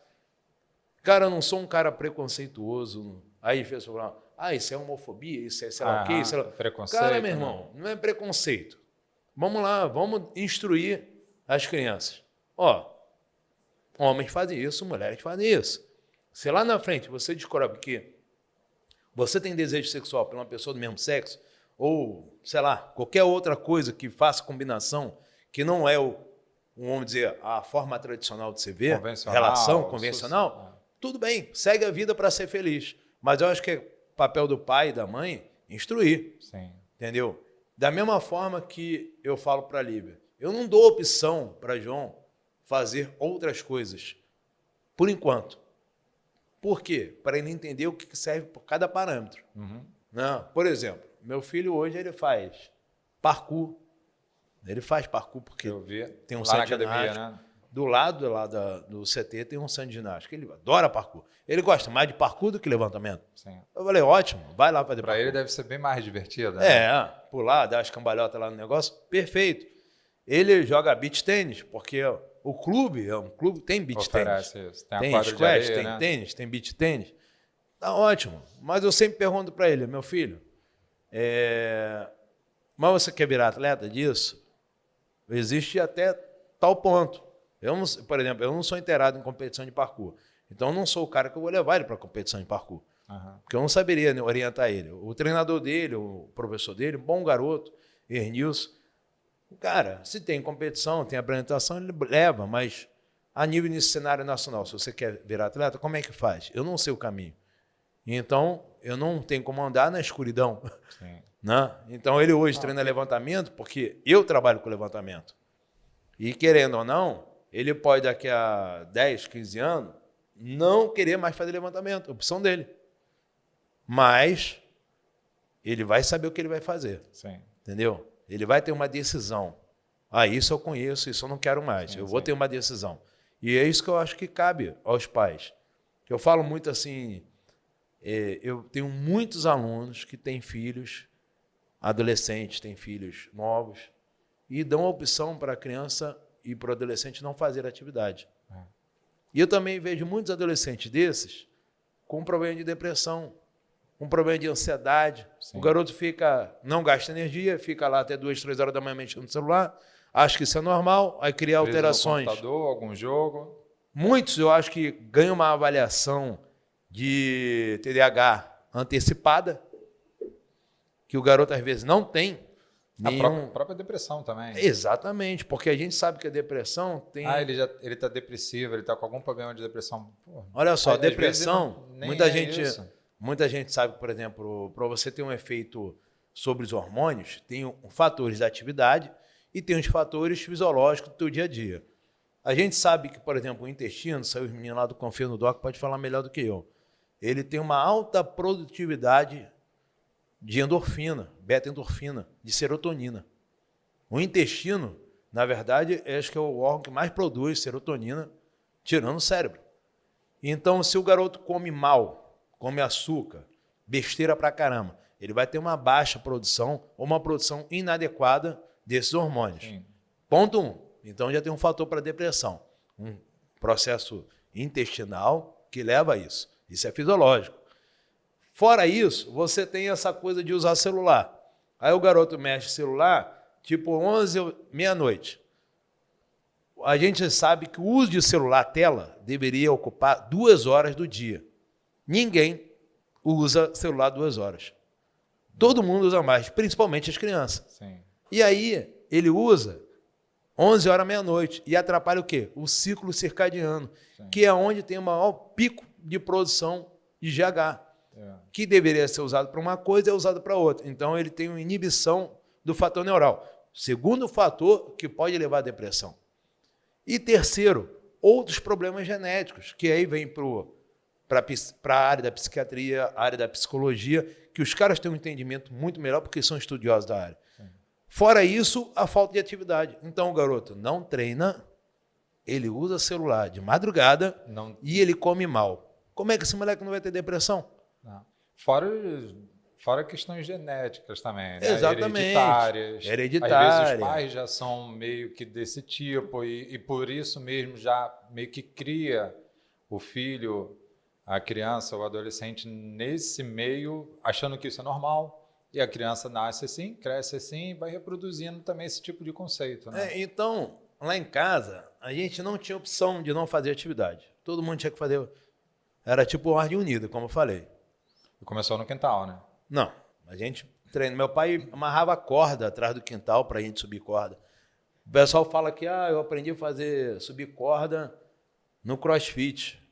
Cara, eu não sou um cara preconceituoso. Aí as pessoas falam, isso é homofobia, isso é sei lá o quê. Isso é preconceito. Cara, meu irmão, não é preconceito. Vamos lá, vamos instruir as crianças. Homens fazem isso, mulheres fazem isso. Se lá na frente você descobre que você tem desejo sexual por uma pessoa do mesmo sexo, ou, sei lá, qualquer outra coisa que faça combinação, que não é vamos dizer, a forma tradicional de se ver, relação convencional, tudo bem, segue a vida para ser feliz. Mas eu acho que é papel do pai e da mãe instruir. Sim. Entendeu? Da mesma forma que eu falo para a Lívia, eu não dou opção para João fazer outras coisas, por enquanto. Por quê? Para ele entender o que serve por cada parâmetro. Não, por exemplo, meu filho hoje ele faz parkour. Ele faz parkour porque tem um centro de ginástica. Né? Do lado lá do CT tem um centro de ginástica. Ele adora parkour. Ele gosta mais de parkour do que levantamento. Sim. Eu falei, ótimo, vai lá fazer parkour. Para ele deve ser bem mais divertido. Né? Pular, dar as cambalhotas lá no negócio, perfeito. Ele joga beach tênis, porque o clube é um clube tem beach tênis. Isso. Tem squash, tem tênis, tem beach tênis. Tá ótimo. Mas eu sempre pergunto para ele, meu filho, mas você quer virar atleta disso? Existe até tal ponto. Por exemplo, eu não sou inteirado em competição de parkour. Então, eu não sou o cara que eu vou levar ele para a competição de parkour. Porque eu não saberia orientar ele. O treinador dele, o professor dele, um bom garoto, Ernilson. Cara, se tem competição, tem apresentação, ele leva, mas a nível nesse cenário nacional, se você quer virar atleta, como é que faz? Eu não sei o caminho. Então, eu não tenho como andar na escuridão. Sim. Né? Então, ele hoje treina levantamento, porque eu trabalho com levantamento. E, querendo ou não, ele pode, daqui a 10, 15 anos, não querer mais fazer levantamento. Opção dele. Mas ele vai saber o que ele vai fazer. Sim. Entendeu? Ele vai ter uma decisão. Isso eu conheço, isso eu não quero mais. Eu vou ter uma decisão. E é isso que eu acho que cabe aos pais. Eu falo muito assim, eu tenho muitos alunos que têm filhos, adolescentes, têm filhos novos, e dão a opção para a criança e para o adolescente não fazer atividade. E eu também vejo muitos adolescentes desses com problema de depressão, com problema de ansiedade. Sim. O garoto não gasta energia, fica lá até 2, 3 horas da manhã mexendo no celular, acha que isso é normal, aí cria alterações. Computador, algum jogo. Muitos eu acho que ganham uma avaliação de TDAH antecipada, que o garoto às vezes não tem. A própria depressão também. Exatamente, porque a gente sabe que a depressão tem... ele está depressivo, ele está com algum problema de depressão. Porra, olha só, depressão, muita gente sabe, por exemplo, para você ter um efeito sobre os hormônios, tem fatores da atividade e tem os fatores fisiológicos do teu dia a dia. A gente sabe que, por exemplo, o intestino, saiu os meninos lá do Confio no Doc, pode falar melhor do que eu, ele tem uma alta produtividade de endorfina, beta-endorfina, de serotonina. O intestino, na verdade, acho que é o órgão que mais produz serotonina, tirando o cérebro. Então, se o garoto come mal, come açúcar, besteira pra caramba, ele vai ter uma baixa produção ou uma produção inadequada desses hormônios. Sim. Ponto 1. Então, já tem um fator para depressão. Um processo intestinal que leva a isso. Isso é fisiológico. Fora isso, você tem essa coisa de usar celular. Aí o garoto mexe celular, tipo 11, meia-noite. A gente sabe que o uso de celular, tela, deveria ocupar 2 horas do dia. Ninguém usa celular 2 horas. Todo mundo usa mais, principalmente as crianças. Sim. E aí, ele usa 11 horas, meia-noite. E atrapalha o quê? O ciclo circadiano, sim, que é onde tem o maior pico de produção de GH. Que deveria ser usado para uma coisa, é usado para outra. Então, ele tem uma inibição do fator neural. Segundo fator que pode levar à depressão. E terceiro, outros problemas genéticos, que aí vem para a área da psiquiatria, a área da psicologia, que os caras têm um entendimento muito melhor porque são estudiosos da área. Fora isso, a falta de atividade. Então, o garoto não treina, ele usa celular de madrugada e ele come mal. Como é que esse moleque não vai ter depressão? Não. Fora questões genéticas também, né? Exatamente. Hereditárias. Às vezes os pais já são meio que desse tipo e por isso mesmo já meio que cria o filho, a criança, o adolescente nesse meio, achando que isso é normal. E a criança nasce assim, cresce assim e vai reproduzindo também esse tipo de conceito, né? Então, lá em casa, a gente não tinha opção de não fazer atividade. Todo mundo tinha que fazer. Era tipo ordem unida, como eu falei. E começou no quintal, né? Não, a gente treina. Meu pai amarrava corda atrás do quintal para a gente subir corda. O pessoal fala que eu aprendi a subir corda no CrossFit.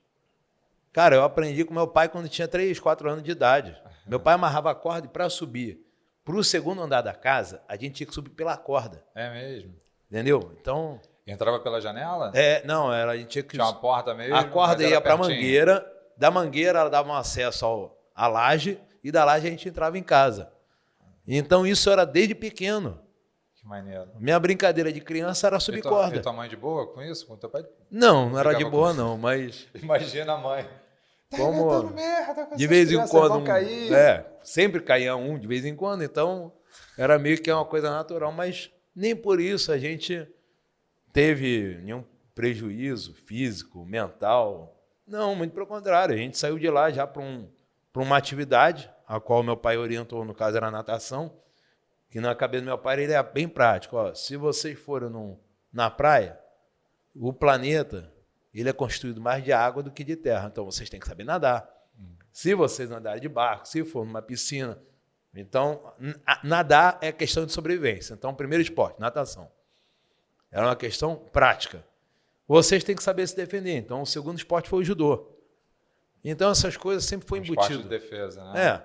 Cara, eu aprendi com meu pai quando tinha 3, 4 anos de idade. Meu pai amarrava a corda e para subir para o segundo andar da casa, a gente tinha que subir pela corda. É mesmo? Entendeu? Então... Entrava pela janela? Não, a gente tinha que... Tinha uma porta mesmo? A corda ia para a mangueira, da mangueira ela dava um acesso à laje e da laje a gente entrava em casa. Então isso era desde pequeno. Que maneiro. Minha brincadeira de criança era subir corda. E tua mãe de boa com isso? Com teu pai? Não era de boa não, mas... Imagina a mãe. Como merda, de vez em quando cair. sempre caía um de vez em quando, então era meio que uma coisa natural, mas nem por isso a gente teve nenhum prejuízo físico, mental. Não, muito pelo contrário, a gente saiu de lá já para uma atividade, a qual meu pai orientou, no caso era a natação, que na cabeça do meu pai ele é bem prático. Ó, se vocês forem na praia, o planeta ele é constituído mais de água do que de terra. Então, vocês têm que saber nadar. Se vocês andarem de barco, se for numa piscina. Então, nadar é questão de sobrevivência. Então, primeiro esporte, natação. Era uma questão prática. Vocês têm que saber se defender. Então, o segundo esporte foi o judô. Então, essas coisas sempre foi embutido. Esporte de defesa, né?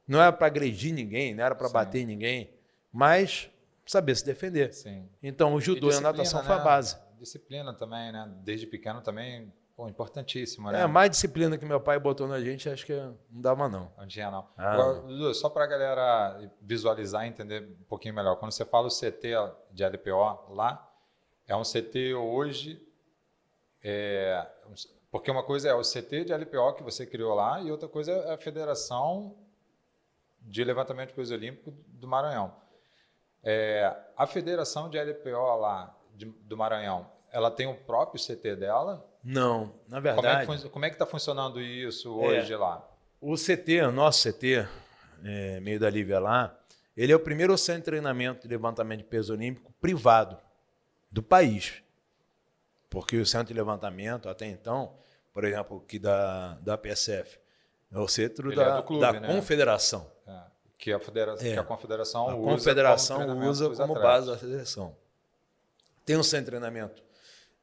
Não era para agredir ninguém, não era para bater em ninguém, mas saber se defender. Sim. Então, o judô e a natação foi a base. Disciplina também, né? Desde pequeno também, importantíssimo, né? Mais disciplina que meu pai botou na gente, acho que não dava não. Não tinha não. Agora, Dudu, só para a galera visualizar e entender um pouquinho melhor, quando você fala o CT de LPO lá, é um CT hoje, porque uma coisa é o CT de LPO que você criou lá e outra coisa é a Federação de Levantamento de Peso Olímpico do Maranhão. A Federação de LPO lá do Maranhão, ela tem o próprio CT dela? Não, na verdade... Como é que está funcionando isso hoje lá? O CT, o nosso CT, meio da Lívia lá, ele é o primeiro centro de treinamento de levantamento de peso olímpico privado do país. Porque o centro de levantamento, até então, por exemplo, aqui da PSF, é o centro da confederação. Que a confederação usa como base da federação. Tem um centro de treinamento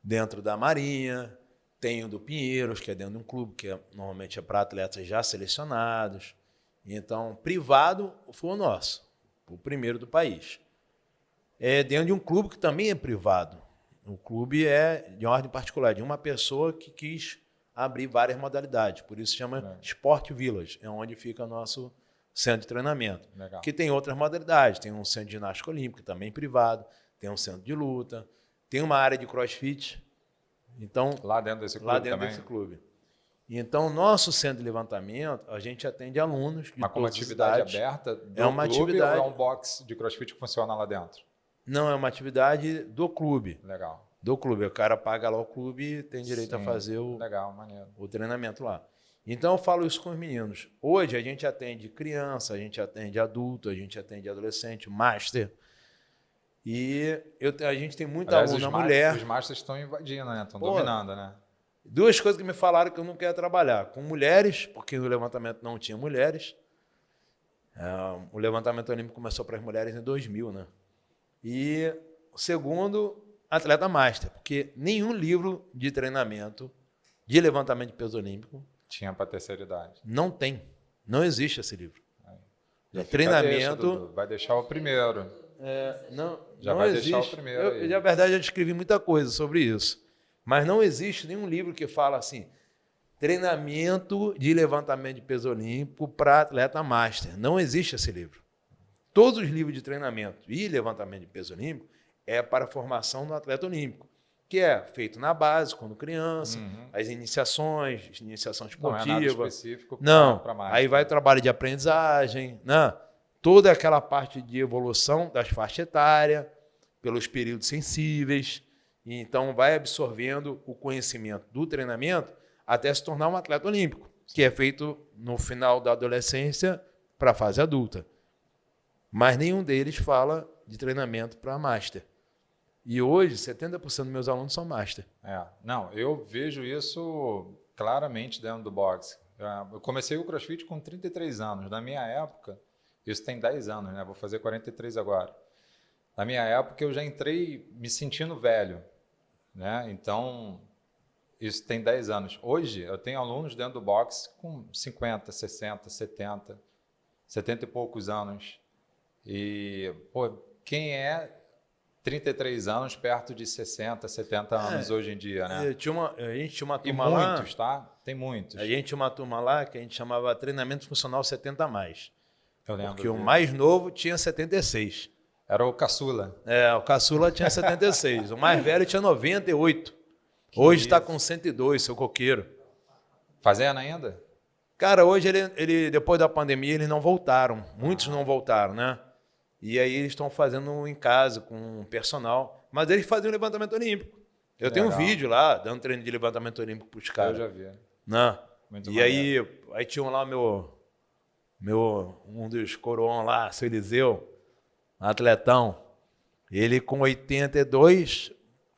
dentro da Marinha, tem o do Pinheiros, que é dentro de um clube, que normalmente é para atletas já selecionados. Então, privado foi o nosso, o primeiro do país. É dentro de um clube que também é privado. O clube é de ordem particular, de uma pessoa que quis abrir várias modalidades. Por isso se chama Sport Village, é onde fica o nosso centro de treinamento. Legal. Que tem outras modalidades, tem um centro de ginástica olímpica, também privado, tem um centro de luta, tem uma área de crossfit. Então, lá dentro desse clube. Então, nosso centro de levantamento, a gente atende alunos de uma atividade aberta do atividade, ou é um box de crossfit que funciona lá dentro? Não, é uma atividade do clube. Legal. Do clube. O cara paga lá o clube e tem direito a fazer o treinamento lá. Então, eu falo isso com os meninos. Hoje, a gente atende criança, a gente atende adulto, a gente atende adolescente, master. E a gente tem muita aluna mulher. Os masters estão invadindo, né? Estão dominando, né? Duas coisas que me falaram que eu não quero trabalhar. Com mulheres, porque no levantamento não tinha mulheres. O levantamento olímpico começou para as mulheres em 2000, né? E o segundo, atleta master, porque nenhum livro de treinamento de levantamento de peso olímpico tinha para terceira idade. Não tem. Não existe esse livro. Treinamento... vai deixar o primeiro. Já vai deixar o primeiro aí. Na verdade, eu escrevi muita coisa sobre isso. Mas não existe nenhum livro que fala assim, treinamento de levantamento de peso olímpico para atleta master. Não existe esse livro. Todos os livros de treinamento e levantamento de peso olímpico é para a formação do atleta olímpico, que é feito na base, quando criança, as iniciação esportiva. Não é nada específico para master. Aí vai o trabalho de aprendizagem, né? Toda aquela parte de evolução das faixas etárias, pelos períodos sensíveis. E então vai absorvendo o conhecimento do treinamento até se tornar um atleta olímpico, que é feito no final da adolescência para a fase adulta. Mas nenhum deles fala de treinamento para master. E hoje, 70% dos meus alunos são master. Não, eu vejo isso claramente dentro do boxe. Eu comecei o CrossFit com 33 anos. Na minha época, isso tem 10 anos, né? Vou fazer 43 agora. Na minha época, eu já entrei me sentindo velho, né? Então, isso tem 10 anos. Hoje, eu tenho alunos dentro do boxe com 50, 60, 70 e poucos anos. E, quem é 33 anos perto de 60, 70 anos hoje em dia, né? A gente tinha uma turma lá... E muitos, tá? Tem muitos. A gente tinha uma turma lá que a gente chamava Treinamento Funcional 70+. Eu lembro. Porque o mais novo tinha 76. Era o caçula. O caçula tinha 76. O mais velho tinha 98. Hoje está com 102, seu coqueiro. Fazendo ainda? Cara, hoje ele depois da pandemia, eles não voltaram. Muitos não voltaram, né? E aí eles estão fazendo em casa com personal. Mas eles faziam levantamento olímpico. Eu tenho um vídeo lá, dando treino de levantamento olímpico para os caras. Eu já vi. Né? E aí tinha lá um dos coroão lá, seu Eliseu, atletão. Ele com 82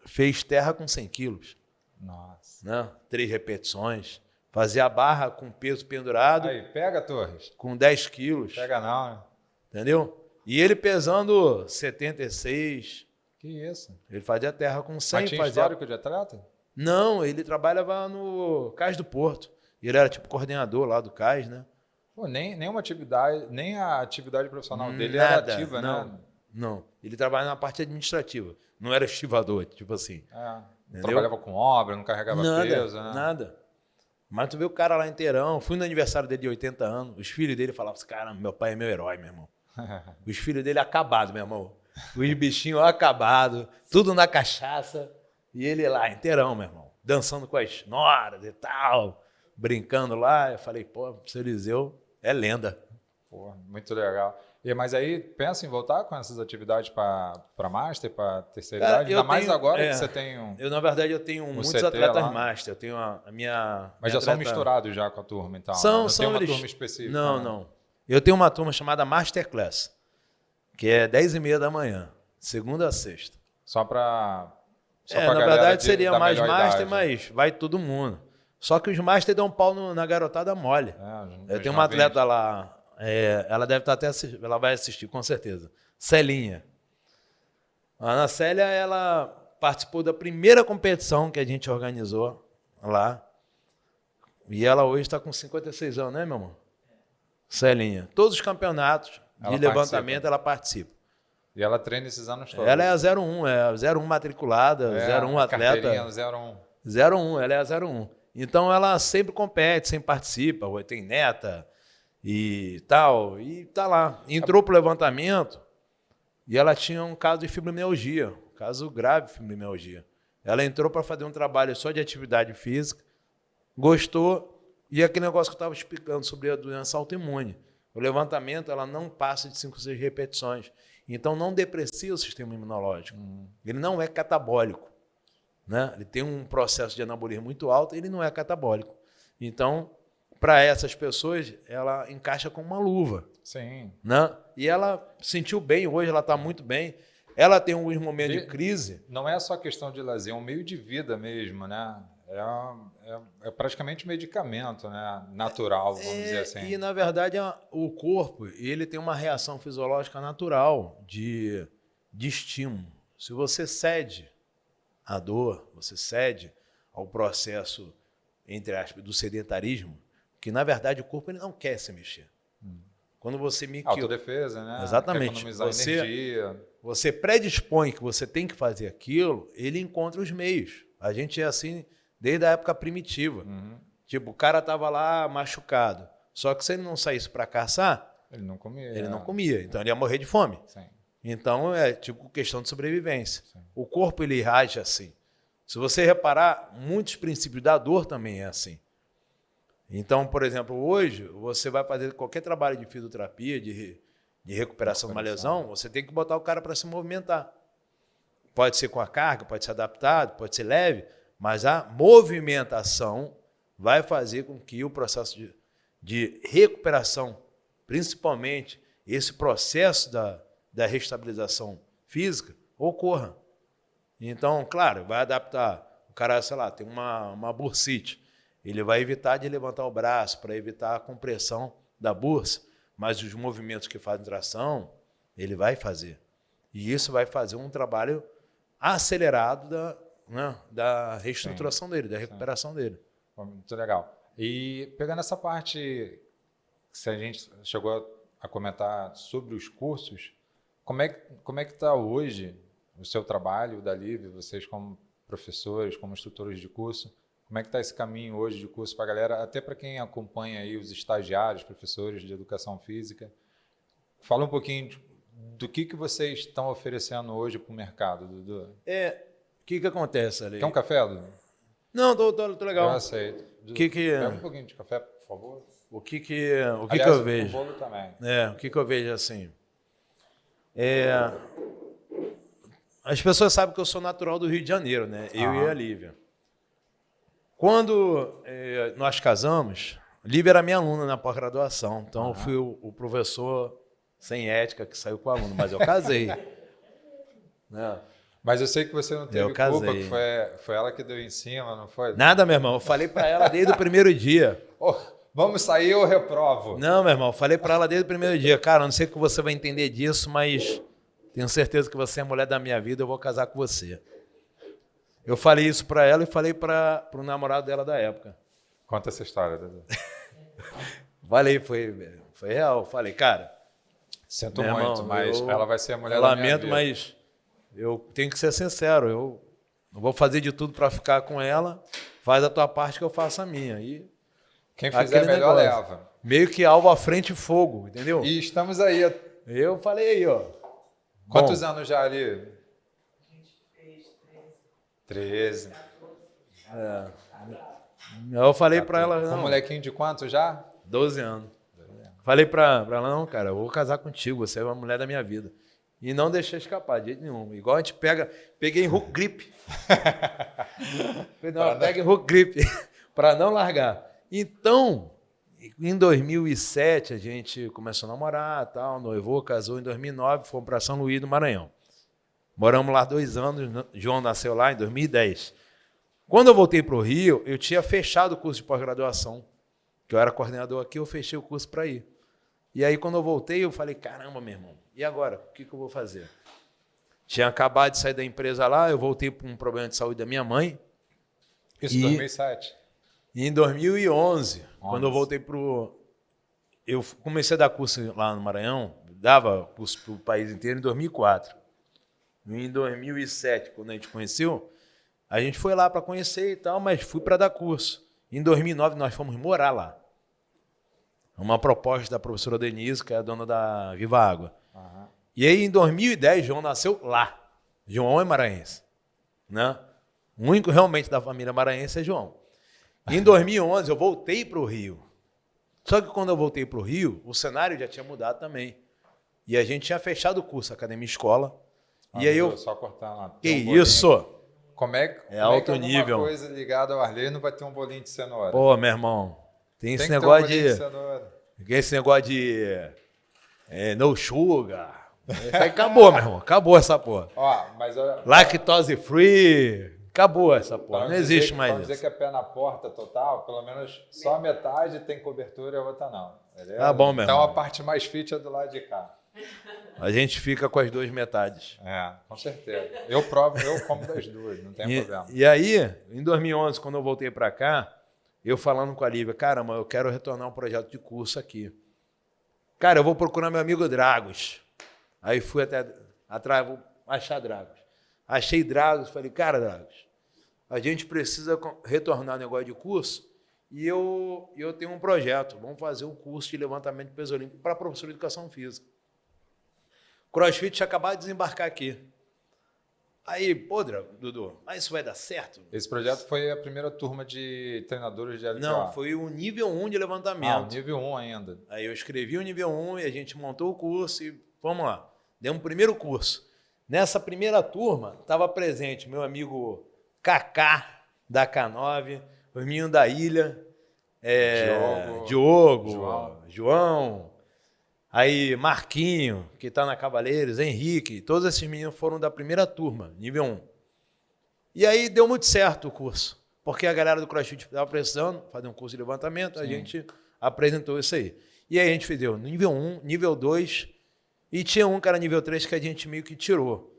fez terra com 100 quilos. Nossa. Né? 3 repetições. Fazia a barra com peso pendurado. Aí, pega, Torres. Com 10 quilos. Pega não, né? Entendeu? E ele pesando 76. Que isso? Ele fazia terra com 100. Mas tinha histórico de atleta? Não, ele trabalhava no Cais do Porto. Ele era tipo coordenador lá do Cais, né? Nenhuma atividade, nem a atividade profissional dele Nada, era ativa, não, né? Não, ele trabalhava na parte administrativa. Não era estivador, tipo assim. Não trabalhava com obra, não carregava peso, né? Nada. Mas tu vê o cara lá inteirão. Fui no aniversário dele de 80 anos. Os filhos dele falavam assim, cara, meu pai é meu herói, meu irmão. Os filhos dele acabados, meu irmão. Os bichinhos acabados, tudo na cachaça. E ele lá inteirão, meu irmão. Dançando com as noras e tal. Brincando lá. Eu falei, pô, seu Eliseu é lenda. Pô, muito legal. Mas aí, pensa em voltar com essas atividades para Master, para terceira idade? Ainda mais agora que você tem um... Na verdade, eu tenho muitos CT atletas lá. Master. Eu tenho a minha... Mas já são misturados já com a turma, então? São tem uma eles... turma específica? Não. Eu tenho uma turma chamada Masterclass, que é 10h30 da manhã, segunda a sexta. Só para... na verdade, seria mais Master, mas vai todo mundo. Só que os Master dão um pau na garotada mole. Eu tenho uma atleta lá... ela deve estar ela vai assistir, com certeza. Celinha. A Ana Célia, ela participou da primeira competição que a gente organizou lá. E ela hoje está com 56 anos, né, meu irmão? Celinha. Todos os campeonatos de levantamento ela participa. E ela treina esses anos todos? Ela é a 01, 01 matriculada, 01 atleta. 01. 01, ela é a 01. Então ela sempre compete, sempre participa, tem neta e tal, e tá lá. Entrou pro levantamento e ela tinha um caso de fibromialgia, um caso grave de fibromialgia. Ela entrou para fazer um trabalho só de atividade física, gostou, e aquele negócio que eu estava explicando sobre a doença autoimune. O levantamento ela não passa de 5 ou 6 repetições. Então não deprecia o sistema imunológico. Ele não é catabólico. Né? Ele tem um processo de anabolismo muito alto, ele não é catabólico. Então, para essas pessoas, ela encaixa com uma luva. Sim. Né? E ela sentiu bem, hoje ela está muito bem. Ela tem alguns momentos de crise. Não é só questão de lazer, é um meio de vida mesmo, né? É praticamente um medicamento, né? Natural, vamos dizer assim. E, na verdade, o corpo ele tem uma reação fisiológica natural de estímulo. Se você cede à dor, você cede ao processo, entre aspas, do sedentarismo, que, na verdade, o corpo ele não quer se mexer. Quando você Autodefesa, né? Exatamente. Quer economizar energia. você predispõe que você tem que fazer aquilo, ele encontra os meios. A gente é assim desde a época primitiva. Tipo, o cara estava lá machucado. Só que se ele não saísse para caçar, Ele não comia. ele não comia. Então ele ia morrer de fome. Sim. Então é tipo questão de sobrevivência. Sim. O corpo ele age assim. Se você reparar, muitos princípios da dor também é assim. Então, por exemplo, hoje você vai fazer qualquer trabalho de fisioterapia, de recuperação de uma lesão, você tem que botar o cara para se movimentar. Pode ser com a carga, pode ser adaptado, pode ser leve, mas a movimentação vai fazer com que o processo de recuperação, principalmente esse processo da restabilização física, ocorra. Então, claro, vai adaptar. O cara, sei lá, tem uma bursite. Ele vai evitar de levantar o braço para evitar a compressão da bursa, mas os movimentos que fazem tração, ele vai fazer. E isso vai fazer um trabalho acelerado da reestruturação dele, da recuperação dele. Muito legal. E pegando essa parte que a gente chegou a comentar sobre os cursos, como é que está hoje o seu trabalho, o da Lívia, vocês como professores, como instrutores de curso, como é que está esse caminho hoje de curso para a galera, até para quem acompanha aí os estagiários, professores de educação física? Fala um pouquinho do que vocês estão oferecendo hoje para o mercado, Dudu. O que acontece ali? Quer um café, Dudu? Não, tô legal. Eu aceito. Pega um pouquinho de café, por favor. O que eu vejo? O bolo também. O que eu vejo assim? As pessoas sabem que eu sou natural do Rio de Janeiro, né? Eu e a Lívia. Quando nós casamos, Lívia era minha aluna na pós-graduação, então eu fui o professor sem ética que saiu com o aluno, mas eu casei. Né? Mas eu sei que você não teve culpa, que foi ela que deu em cima, não foi? Nada, meu irmão. Eu falei para ela desde o primeiro dia. Vamos sair ou reprovo? Não, meu irmão. Eu falei para ela desde o primeiro dia. Cara, eu não sei o que você vai entender disso, mas tenho certeza que você é a mulher da minha vida, eu vou casar com você. Eu falei isso para ela e falei para o namorado dela da época. Conta essa história, Dudu. Falei, foi real. Falei, cara... Sinto muito, irmão, mas ela vai ser a mulher da minha vida. Lamento, mas eu tenho que ser sincero. Eu vou fazer de tudo para ficar com ela. Faz a tua parte que eu faço a minha. E quem fizer melhor leva. Meio que alvo à frente e fogo, entendeu? E estamos aí. Eu falei aí, ó. Quantos anos já ali? 13. Eu falei para ela... Um molequinho de quanto já? 12 anos. Falei para ela, não, cara, eu vou casar contigo, você é uma mulher da minha vida. E não deixei escapar, de jeito nenhum. Igual a gente peguei em hook grip. Pega em hook grip, para não largar. Então, em 2007, a gente começou a namorar, tal, noivou, casou em 2009, fomos para São Luís do Maranhão. Moramos lá 2 anos, João nasceu lá em 2010. Quando eu voltei para o Rio, eu tinha fechado o curso de pós-graduação, que eu era coordenador aqui, eu fechei o curso para ir. E aí, quando eu voltei, eu falei, caramba, meu irmão, e agora? O que eu vou fazer? Tinha acabado de sair da empresa lá, eu voltei por um problema de saúde da minha mãe. Isso em 2007? E em 2011, quando eu voltei eu comecei a dar curso lá no Maranhão, dava curso para o país inteiro em 2004. Em 2007, quando a gente conheceu, a gente foi lá para conhecer e tal, mas fui para dar curso. Em 2009, nós fomos morar lá. Uma proposta da professora Denise, que é a dona da Viva Água. Uhum. E aí, em 2010, João nasceu lá. João é maranhense. Né? O único realmente da família maranhense é João. Em 2011, eu voltei para o Rio. Só que quando eu voltei para o Rio, o cenário já tinha mudado também. E a gente tinha fechado o curso Academia Escola. E aí eu... Só cortar lá. Que isso? Como é que alto nível. Uma coisa ligada ao Arley não vai ter um bolinho de cenoura? Pô, meu irmão, tem esse negócio de esse negócio de no sugar. Isso aí acabou, meu irmão. Acabou essa porra. Mas lactose free. Acabou essa porra. Não existe mais isso. Dizer que é pé na porta total, pelo menos só a metade tem cobertura e a outra não. Beleza? Tá bom, meu irmão. Então a parte mais fit é do lado de cá. A gente fica com as 2 metades. Com certeza. Eu como das 2, não tem problema. E aí, em 2011, quando eu voltei para cá, eu falando com a Lívia, caramba, eu quero retornar um projeto de curso aqui. Cara, eu vou procurar meu amigo Dragos. Aí fui até atrás, vou achar Dragos. Achei Dragos, falei, cara, Dragos, a gente precisa retornar o negócio de curso e eu tenho um projeto, vamos fazer um curso de levantamento de peso olímpico para professor de educação física. CrossFit tinha acabado de desembarcar aqui. Aí, pô, Dudu, mas isso vai dar certo? Esse projeto foi a primeira turma de treinadores de LPA? Não, foi o nível 1 de levantamento. O nível 1 ainda. Aí eu escrevi o nível 1 e a gente montou o curso e vamos lá. Demos o primeiro curso. Nessa primeira turma, estava presente meu amigo Kaká, da K9, os meninos da Ilha, Diogo, João, aí Marquinho, que está na Cavaleiros, Henrique, todos esses meninos foram da primeira turma, nível 1. E aí deu muito certo o curso, porque a galera do CrossFit estava precisando fazer um curso de levantamento, a gente apresentou isso aí. E aí a gente fez nível 1, nível 2, e tinha um que era nível 3 que a gente meio que tirou.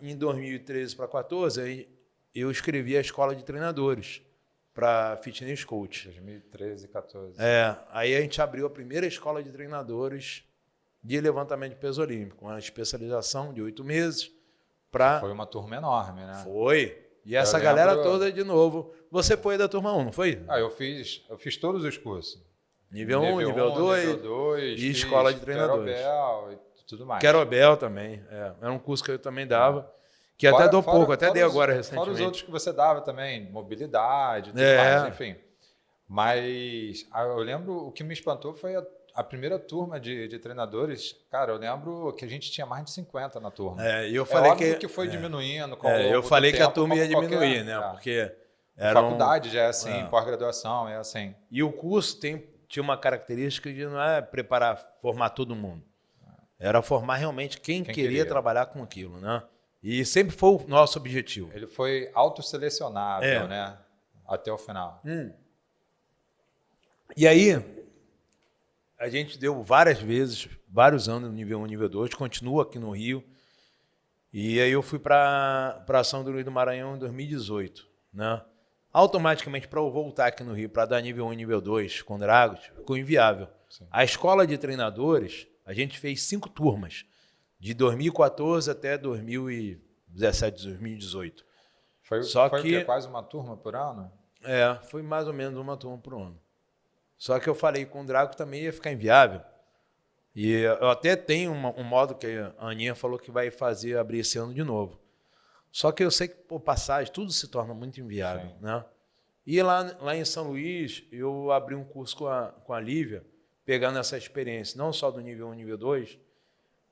Em 2013 para 2014, eu escrevi a escola de treinadores para Fitness Coach. 2013 e 2014. Aí a gente abriu a primeira escola de treinadores de levantamento de peso olímpico, uma especialização de 8 meses. Foi uma turma enorme, né? Foi. E essa galera toda, de novo. Você foi da turma 1, não foi? Eu fiz todos os cursos. Nível 1, nível 2 e escola de treinadores. Querobel e tudo mais. Querobel também. Era um curso que eu também dava. Que até dou pouco, até dei agora recentemente. Fora os outros que você dava também, mobilidade, tudo mais, enfim. Mas eu lembro, o que me espantou foi a primeira turma de treinadores. Cara, eu lembro que a gente tinha mais de 50 na turma. E eu falei óbvio que foi diminuindo. Eu falei que a turma ia diminuir, né? Porque faculdade já é assim, pós-graduação é assim. E o curso tinha uma característica de não formar todo mundo. Era formar realmente quem queria trabalhar com aquilo, né? E sempre foi o nosso objetivo. Ele foi autosselecionável, né? Até o final. E aí, a gente deu vários anos no nível 1, nível 2, continua aqui no Rio. E aí eu fui para São Luís do Maranhão em 2018, né? Automaticamente, para eu voltar aqui no Rio, para dar nível 1 e nível 2 com Dragos, ficou inviável. Sim. A escola de treinadores, a gente fez 5 turmas. De 2014 até 2017, 2018. Foi o quê? Quase uma turma por ano? Foi mais ou menos uma turma por ano. Só que eu falei com o Drago também ia ficar inviável. E eu até tenho um modo que a Aninha falou que vai abrir esse ano de novo. Só que eu sei que, por passagem, tudo se torna muito inviável. Né? E lá em São Luís, eu abri um curso com a Lívia, pegando essa experiência, não só do nível 1 e nível 2,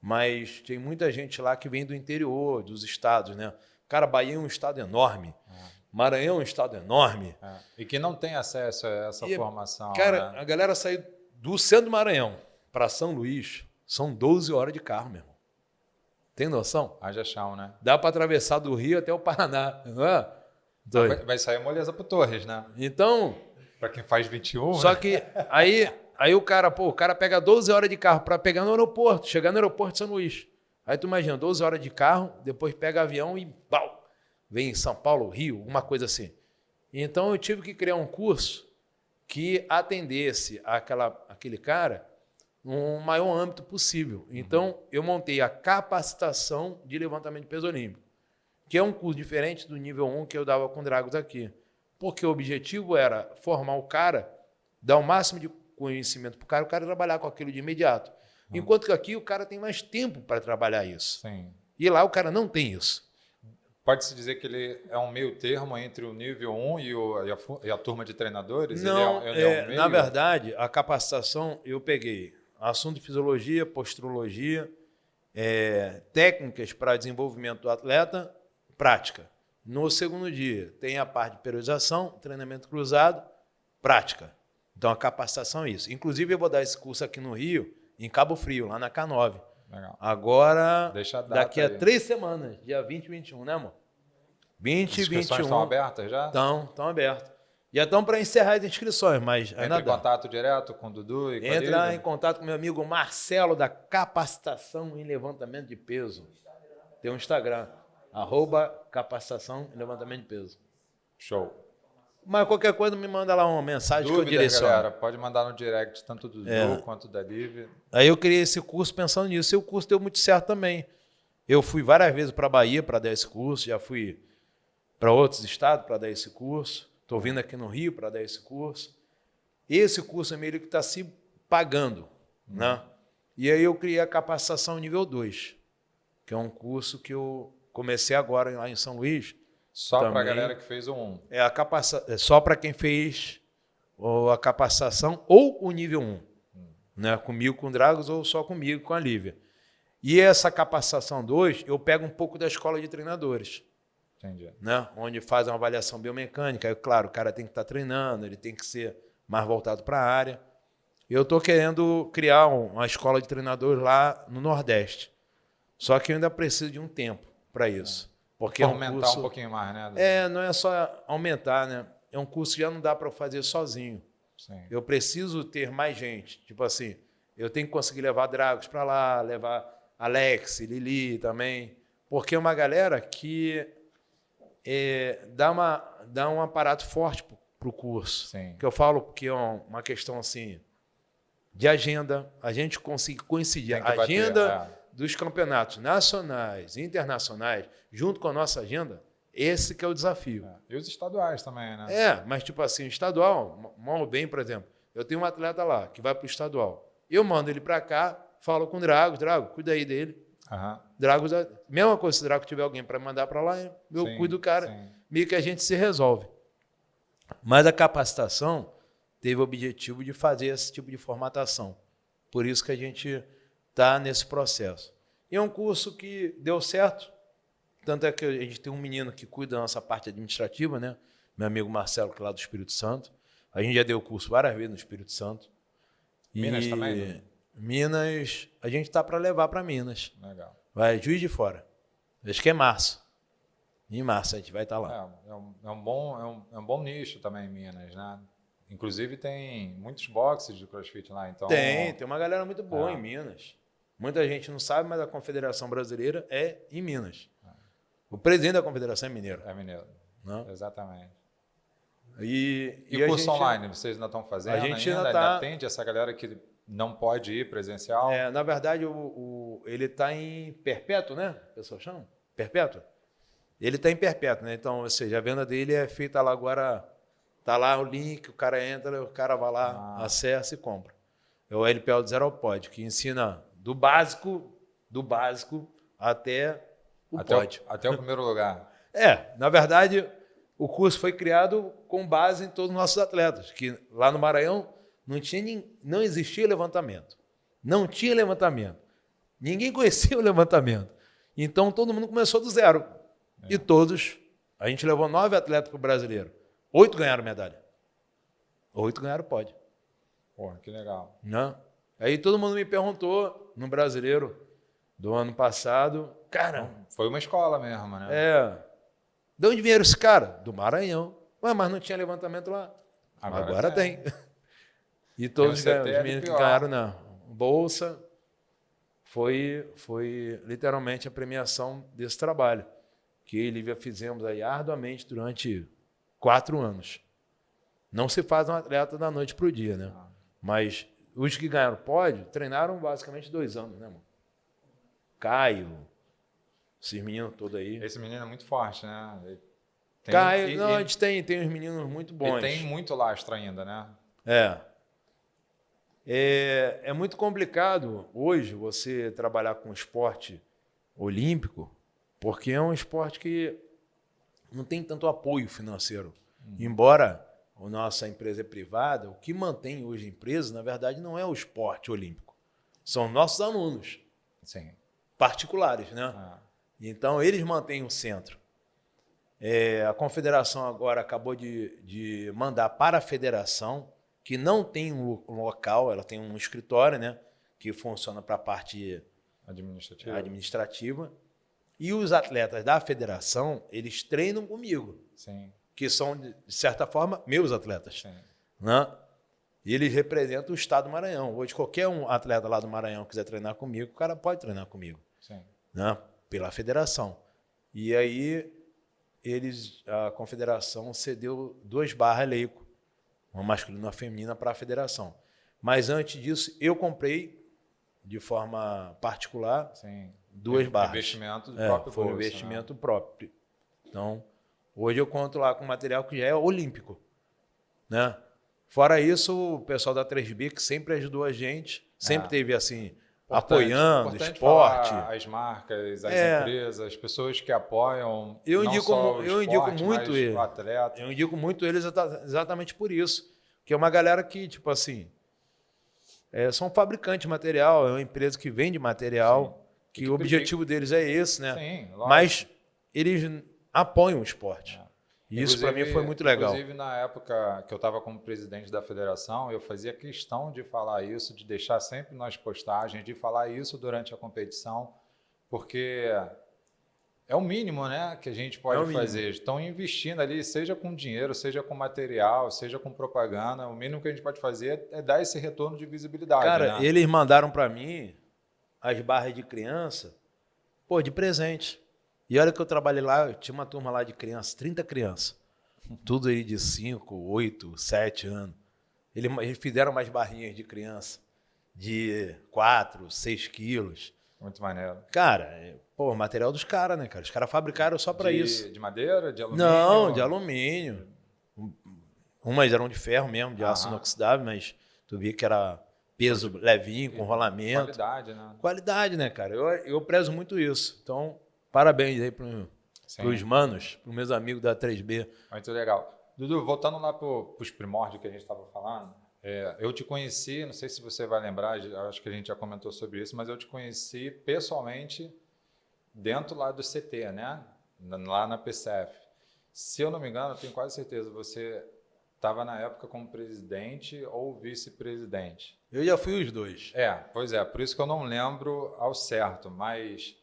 mas tem muita gente lá que vem do interior, dos estados, né? Cara, Bahia é um estado enorme. Maranhão é um estado enorme. E que não tem acesso a essa formação. Cara, né? A galera sai do centro do Maranhão para São Luís, são 12 horas de carro, meu irmão. Tem noção? Haja chão, né? Dá para atravessar do Rio até o Paraná, não é? Vai sair moleza pro Torres, né? Então... Para quem faz 21, Só que aí o cara pega 12 horas de carro para pegar no aeroporto, chegar no aeroporto de São Luís. Aí tu imagina, 12 horas de carro, depois pega avião e vem em São Paulo, Rio, alguma coisa assim. Então eu tive que criar um curso que atendesse aquele cara no maior âmbito possível. Então eu montei a capacitação de levantamento de peso olímpico, que é um curso diferente do nível 1 que eu dava com Dragos aqui. Porque o objetivo era formar o cara, dar o máximo de conhecimento para o cara trabalhar com aquilo de imediato. Enquanto que aqui o cara tem mais tempo para trabalhar isso. Sim. E lá o cara não tem isso. Pode-se dizer que ele é um meio termo entre o nível 1 e a turma de treinadores? Não, ele é um meio... na verdade, a capacitação eu peguei assunto de fisiologia, posturologia, técnicas para desenvolvimento do atleta, prática. No segundo dia, tem a parte de periodização, treinamento cruzado, prática. Então, a capacitação é isso. Inclusive, eu vou dar esse curso aqui no Rio, em Cabo Frio, lá na K9. Legal. Agora, daqui a aí. 3 semanas, dia 20 e 21, né, amor? 20 e 21. As estão abertas já? Estão abertas. Já estão para encerrar as inscrições, mas ainda Entra em contato direto com o Dudu e com Entra em contato com meu amigo Marcelo, da Capacitação em Levantamento de Peso. Tem um Instagram. @capacitação e levantamento de peso. Show. Mas qualquer coisa me manda lá uma mensagem Dúvidas, que eu direciono. Galera, pode mandar no direct tanto do Dudu quanto da Lívia. Aí eu criei esse curso pensando nisso. E o curso deu muito certo também. Eu fui várias vezes para a Bahia para dar esse curso, já fui para outros estados para dar esse curso, estou vindo aqui no Rio para dar esse curso. Esse curso é meio que está se pagando, né? E aí eu criei a capacitação nível 2, que é um curso que eu comecei agora lá em São Luís. Só para a galera que fez o 1. É só para quem fez a capacitação ou o nível 1, né? Comigo, com o Dragos, ou só comigo, com a Lívia. E essa capacitação 2, eu pego um pouco da escola de treinadores. Entendi. Né? Onde faz uma avaliação biomecânica. Aí, claro, o cara tem que estar treinando, ele tem que ser mais voltado para a área. Eu estou querendo criar uma escola de treinadores lá no Nordeste. Só que eu ainda preciso de um tempo para isso. Porque aumentar um pouquinho mais, né? Não é só aumentar, né? É um curso que já não dá para fazer sozinho. Sim. Eu preciso ter mais gente. Tipo assim, eu tenho que conseguir levar Dragos para lá, levar Alex, Lili também. Porque é uma galera que dá um aparato forte para o curso. Sim. Que eu falo que é uma questão assim de agenda. A gente consegue coincidir a agenda dos campeonatos nacionais e internacionais junto com a nossa agenda. Esse que é o desafio. E os estaduais também, né? Mas tipo assim, o estadual, mal ou bem, por exemplo, eu tenho um atleta lá que vai para o estadual. Eu mando ele para cá, falo com o Drago, cuida aí dele. Dragos, mesma coisa, se o Drago tiver alguém para mandar para lá, eu cuido do cara, meio que a gente se resolve. Mas a capacitação teve o objetivo de fazer esse tipo de formatação. Por isso que a gente está nesse processo. E é um curso que deu certo, tanto é que a gente tem um menino que cuida da nossa parte administrativa, né? Meu amigo Marcelo, que é lá do Espírito Santo. A gente já deu curso várias vezes no Espírito Santo. Minas também? Minas, a gente está para levar para Minas. Legal. Vai, Juiz de Fora. Acho que é março. Em março a gente vai estar lá. É um bom nicho também em Minas, né? Inclusive tem muitos boxes de CrossFit lá. Então... Tem uma galera muito boa em Minas. Muita gente não sabe, mas a Confederação Brasileira é em Minas. O presidente da Confederação é mineiro. É mineiro. Não? Exatamente. E o curso online, vocês ainda estão fazendo? A gente ainda atende essa galera que não pode ir presencial? Na verdade, ele está em Perpétuo, né? O pessoal chama? Perpétuo? Ele está em Perpétuo, né? Então, ou seja, a venda dele é feita lá agora. Está lá o link, o cara entra, o cara vai lá, acessa e compra. É o LPL do Zero ao Pod, que ensina do básico até o pod. Até o primeiro lugar. Na verdade, o curso foi criado com base em todos os nossos atletas, que lá no Maranhão não existia levantamento. Não tinha levantamento. Ninguém conhecia o levantamento. Então, todo mundo começou do zero. E todos, a gente levou 9 atletas para o brasileiro. 8 ganharam medalha. 8 ganharam pod. Pô, que legal. Não? Aí todo mundo me perguntou, no brasileiro do ano passado, cara... Foi uma escola mesmo, né? De onde vieram esse cara? Do Maranhão. Ué, mas não tinha levantamento lá. Agora tem. E todos os meninos que ganharam na bolsa foi literalmente a premiação desse trabalho, que eu e Lívia fizemos aí arduamente durante 4 anos. Não se faz um atleta da noite para o dia, né? Mas os que ganharam pódio treinaram basicamente 2 anos, né, mano? Caio, esses meninos todos aí. Esse menino é muito forte, né? Caio, a gente tem uns meninos muito bons. E tem muito lastro ainda, né? É muito complicado hoje você trabalhar com esporte olímpico, porque é um esporte que não tem tanto apoio financeiro. Embora a nossa empresa é privada, o que mantém hoje a empresa, na verdade, não é o esporte olímpico. São nossos alunos. Sim. Particulares, né? Então, eles mantêm o centro. A confederação agora acabou de mandar para a federação, que não tem um local, ela tem um escritório, né? Que funciona para a parte administrativa. E os atletas da federação, eles treinam comigo. Sim. Que são, de certa forma, meus atletas. Sim. Né? E eles representam o estado do Maranhão. Hoje, qualquer atleta lá do Maranhão quiser treinar comigo, o cara pode treinar comigo. Sim. Né? Pela federação. E aí, a confederação cedeu 2 barras Leico, uma masculina e uma feminina, para a federação. Mas antes disso, eu comprei de forma particular 2 barras. Investimento do próprio foi um bolso, investimento próprio. Então, hoje eu conto lá com material que já é olímpico, né? Fora isso, o pessoal da 3B, que sempre ajudou a gente, sempre teve assim, apoiando, importante esporte. Falar as marcas, as empresas, as pessoas que apoiam eu não indico, só o eu esporte, indico muito mas ele. o atleta. Eu indico muito eles exatamente por isso. Que é uma galera que, tipo assim, são fabricantes de material, é uma empresa que vende material, que o objetivo deles é esse, né? Sim, lógico. Mas eles apoiam o esporte. E isso para mim foi muito legal. Inclusive, na época que eu estava como presidente da federação, eu fazia questão de falar isso, de deixar sempre nas postagens, de falar isso durante a competição, porque é o mínimo, né, que a gente pode fazer. Estão investindo ali, seja com dinheiro, seja com material, seja com propaganda. O mínimo que a gente pode fazer é dar esse retorno de visibilidade. Cara, né? Eles mandaram para mim as barras de criança, de presente. E olha que eu trabalhei lá, eu tinha uma turma lá de crianças, 30 crianças. Tudo aí de 5, 8, 7 anos. Eles fizeram umas barrinhas de criança de 4, 6 quilos. Muito maneiro. Cara, material dos caras, né, cara? Os caras fabricaram só para isso. De madeira, de alumínio? Não, de alumínio. Umas eram de ferro mesmo, de aço inoxidável, mas tu via que era peso levinho, com rolamento. Qualidade, né? Qualidade, né, cara? Eu prezo muito isso. Então, parabéns aí para os manos, para os meus amigos da 3B. Muito legal. Dudu, voltando lá para os primórdios que a gente estava falando, eu te conheci, não sei se você vai lembrar, acho que a gente já comentou sobre isso, mas eu te conheci pessoalmente dentro lá do CT, né? Lá na PCF. Se eu não me engano, eu tenho quase certeza, você estava na época como presidente ou vice-presidente. Eu já fui os dois. Pois é, por isso que eu não lembro ao certo, mas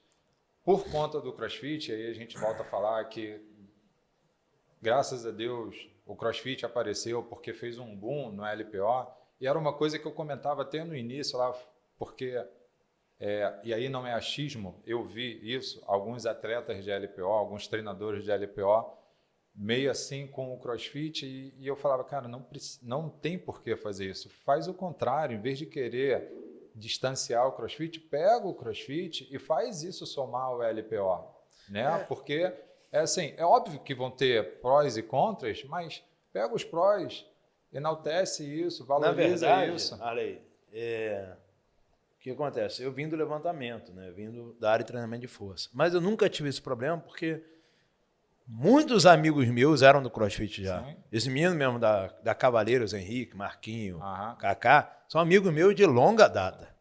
por conta do CrossFit, aí a gente volta a falar que, graças a Deus, o CrossFit apareceu porque fez um boom no LPO, e era uma coisa que eu comentava até no início lá, porque, e aí não é achismo, eu vi isso, alguns atletas de LPO, alguns treinadores de LPO, meio assim com o CrossFit, e eu falava, cara, não tem por que fazer isso, faz o contrário, em vez de querer distanciar o CrossFit, pega o CrossFit e faz isso somar ao LPO, né? Porque é óbvio que vão ter prós e contras, mas pega os prós, enaltece isso, valoriza isso. Olha aí, o que acontece? Eu vim do levantamento, né? Vim da área de treinamento de força, mas eu nunca tive esse problema porque muitos amigos meus eram do CrossFit já. Sim. Esse menino mesmo da Cavaleiros, Henrique, Marquinho, Kaká, são amigos meus de longa data.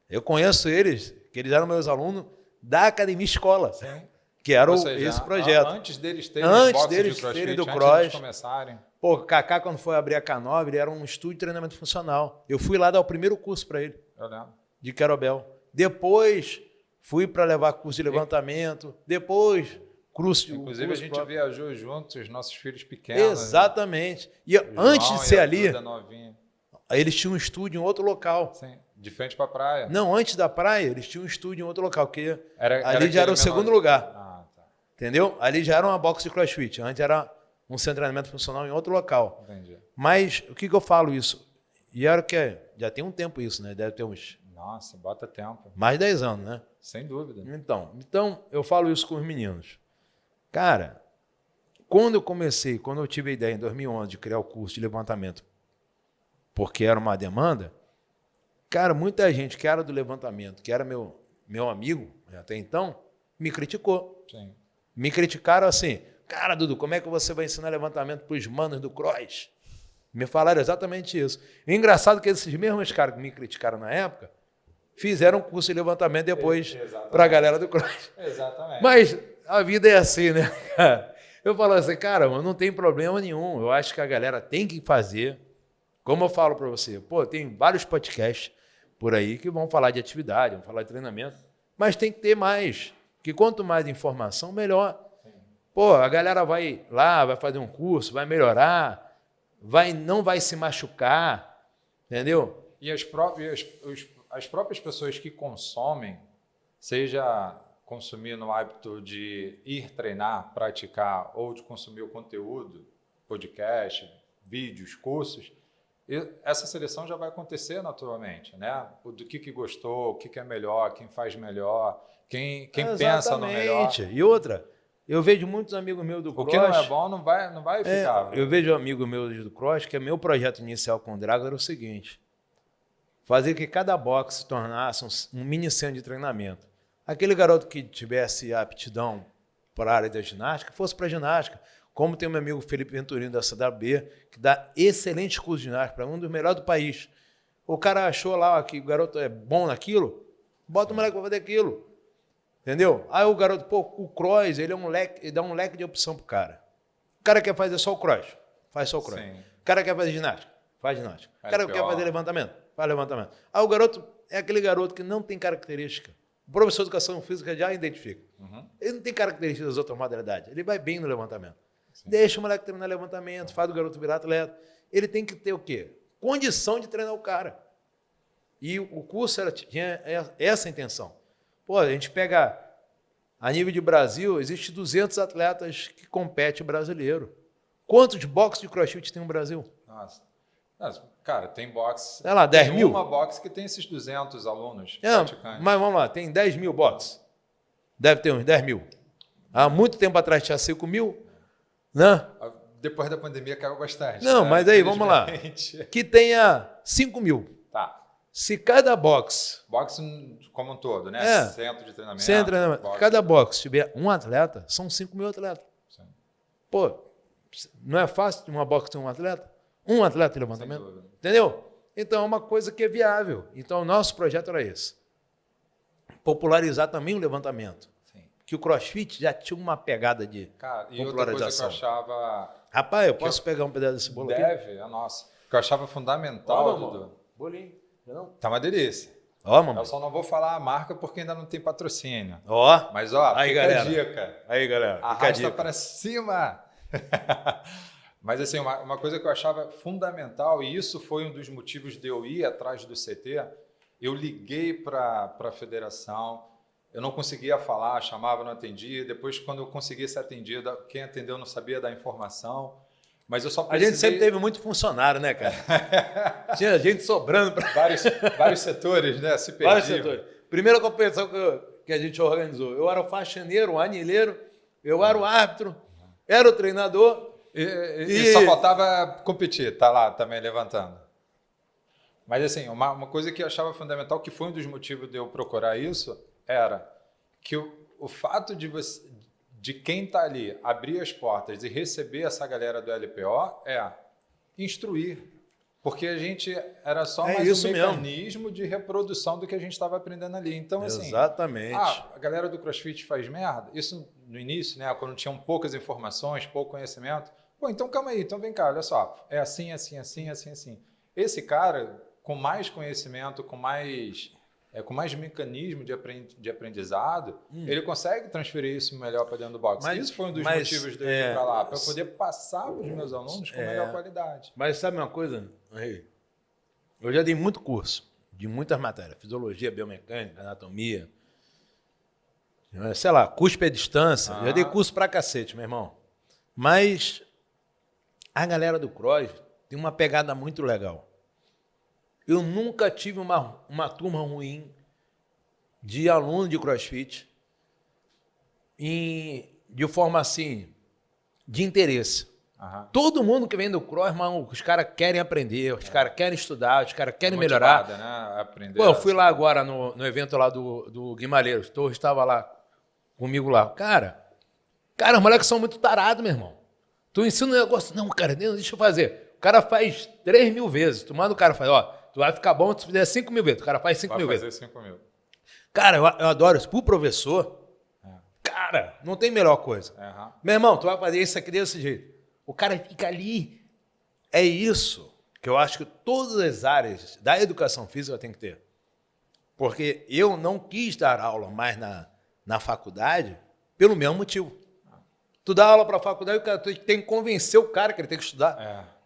Eu conheço eles, que eles eram meus alunos da Academia Escola. Sim. Que era esse projeto. Antes deles terem do cross, antes de começarem. O Kaká, quando foi abrir a K9, ele era um estúdio de treinamento funcional. Eu fui lá dar o primeiro curso para ele. Eu lembro. De kettlebell. Depois, fui para levar curso de levantamento. Depois, inclusive, a gente viajou juntos, os nossos filhos pequenos. Exatamente. E antes de ser ali, eles tinham um estúdio em outro local. Sim. De frente para a praia. Não, antes da praia, eles tinham um estúdio em outro local, porque ali já era o segundo lugar. Tá. Entendeu? Ali já era uma box de CrossFit. Antes era um centro de treinamento funcional em outro local. Entendi. Mas o que eu falo isso? E era que já tem um tempo isso, né? Deve ter uns... Nossa, bota tempo. Mais de 10 anos, né? Sem dúvida. Então eu falo isso com os meninos. Cara, quando eu tive a ideia em 2011 de criar o curso de levantamento, porque era uma demanda, cara, muita gente que era do levantamento, que era meu amigo até então, me criticou. Sim. Me criticaram assim, cara, Dudu, como é que você vai ensinar levantamento para os manos do cross? Me falaram exatamente isso. E engraçado que esses mesmos caras que me criticaram na época, fizeram um curso de levantamento depois para a galera do cross. Exatamente. Mas a vida é assim, né, cara? Eu falo assim, cara, não tem problema nenhum. Eu acho que a galera tem que fazer. Como eu falo para você, tem vários podcasts por aí que vão falar de atividade, vão falar de treinamento, mas tem que ter mais. Porque quanto mais informação, melhor. Sim. A galera vai lá, vai fazer um curso, vai melhorar, não vai se machucar, entendeu? E as próprias pessoas que consomem, seja consumir no hábito de ir treinar, praticar, ou de consumir o conteúdo, podcast, vídeos, cursos, E essa seleção já vai acontecer naturalmente, né? Do que gostou, o que é melhor, quem faz melhor, quem pensa no melhor. E outra, eu vejo muitos amigos meus do O cross... que não é bom não vai ficar. Eu vejo amigos meus do cross que meu projeto inicial com o Drago era o seguinte: fazer que cada box se tornasse um mini centro de treinamento. Aquele garoto que tivesse aptidão para a área da ginástica, fosse para a ginástica. Como tem o meu amigo Felipe Venturino da CWB, que dá excelentes cursos de ginástica, para um dos melhores do país. O cara achou lá que o garoto é bom naquilo, bota o moleque para fazer aquilo. Entendeu? Aí o garoto, o cross, ele dá um leque de opção pro cara. O cara quer fazer só o cross, faz só o cross. Sim. O cara quer fazer ginástica, faz ginástica. O cara quer fazer levantamento, faz levantamento. Aí o garoto é aquele garoto que não tem característica. O professor de educação física já identifica. Ele não tem características das outras modalidades. Ele vai bem no levantamento. Sim. Deixa o moleque terminar levantamento, faz o garoto virar atleta. Ele tem que ter o quê? Condição de treinar o cara. E o curso tinha essa intenção. Pô, a gente pega, a nível de Brasil, existe 200 atletas que competem brasileiro. Quantos boxes de crossfit tem no Brasil? Nossa. Cara, tem boxe... Sei lá, 10 mil? Uma boxe que tem esses 200 alunos praticantes. Mas vamos lá, tem 10 mil boxes. Deve ter uns 10 mil. Há muito tempo atrás tinha 5 mil. Né? Depois da pandemia caiu bastante. Não, mas aí, vamos lá. Que tenha 5 mil. Tá. Se cada box... Boxe como um todo, né? Centro de treinamento. Centro de treinamento. Boxe. Cada box tiver um atleta, são 5 mil atletas. Sim. Pô, não é fácil uma box ter um atleta? Um atleta de levantamento? Entendeu? Então, é uma coisa que é viável. Então, o nosso projeto era esse. Popularizar também o levantamento. Sim. Que o crossfit já tinha uma pegada de popularização. Outra coisa que eu achava... Rapaz, eu posso pegar um pedaço desse bolo aqui? Deve, é nossa. Que eu achava fundamental, Dudu. Bolinho. Não? Tá uma delícia. Ó, mamãe. Eu só não vou falar a marca porque ainda não tem patrocínio. Ó. Mas, ó, aí, fica galera. a dica. Aí, galera. Arrasta para cima. Mas, assim, uma coisa que eu achava fundamental, e isso foi um dos motivos de eu ir atrás do CT, eu liguei para a federação, eu não conseguia falar, chamava, não atendia. Depois, quando eu conseguia ser atendido, quem atendeu não sabia dar informação. Mas eu só precisei... A gente sempre teve muito funcionário, né, cara? Tinha gente sobrando para... Vários setores, né? Se perdiam. Vários setores. Primeira competição que a gente organizou, eu era o faxineiro, o anilheiro, eu era o árbitro, era o treinador... E só faltava competir, tá lá também levantando. Mas assim, uma coisa que eu achava fundamental, que foi um dos motivos de eu procurar isso, era que o fato de quem está ali abrir as portas e receber essa galera do LPO é instruir. Porque a gente era só mais um mecanismo de reprodução do que a gente estava aprendendo ali. Então, assim... Exatamente. A galera do CrossFit faz merda. Isso no início, né? Quando tinham poucas informações, pouco conhecimento. Pô, então calma aí. Então vem cá, olha só. É assim, assim, assim, assim, assim. Esse cara, com mais conhecimento, com mais mecanismo de aprendizado, ele consegue transferir isso melhor para dentro do box. Isso foi um dos motivos de eu ir para lá, para eu poder passar para os meus alunos com melhor qualidade. Mas sabe uma coisa? Eu já dei muito curso, de muitas matérias, fisiologia, biomecânica, anatomia, sei lá, cuspe à distância, já dei curso pra cacete, meu irmão. Mas a galera do cross tem uma pegada muito legal. Eu nunca tive uma turma ruim de aluno de CrossFit de forma assim, de interesse. Todo mundo que vem do cross, mano, os caras querem aprender, os caras querem estudar, os caras querem melhorar. Né? Aprender. Pô, eu fui lá agora no evento lá do Guimarães, o Torres estava lá comigo lá. Cara, os moleques são muito tarados, meu irmão. Tu ensina um negócio, não, cara, deixa eu fazer. O cara faz 3 mil vezes. Tu manda o cara fazer, ó, tu vai ficar bom se tu fizer 5 mil vezes. O cara faz 5 mil vezes. 5 mil. Cara, eu adoro isso. Pro professor, cara, não tem melhor coisa. Meu irmão, tu vai fazer isso aqui desse jeito. O cara fica ali. É isso que eu acho que todas as áreas da educação física tem que ter. Porque eu não quis dar aula mais na faculdade pelo mesmo motivo. Tu dá aula para a faculdade, o cara tem que convencer o cara que ele tem que estudar.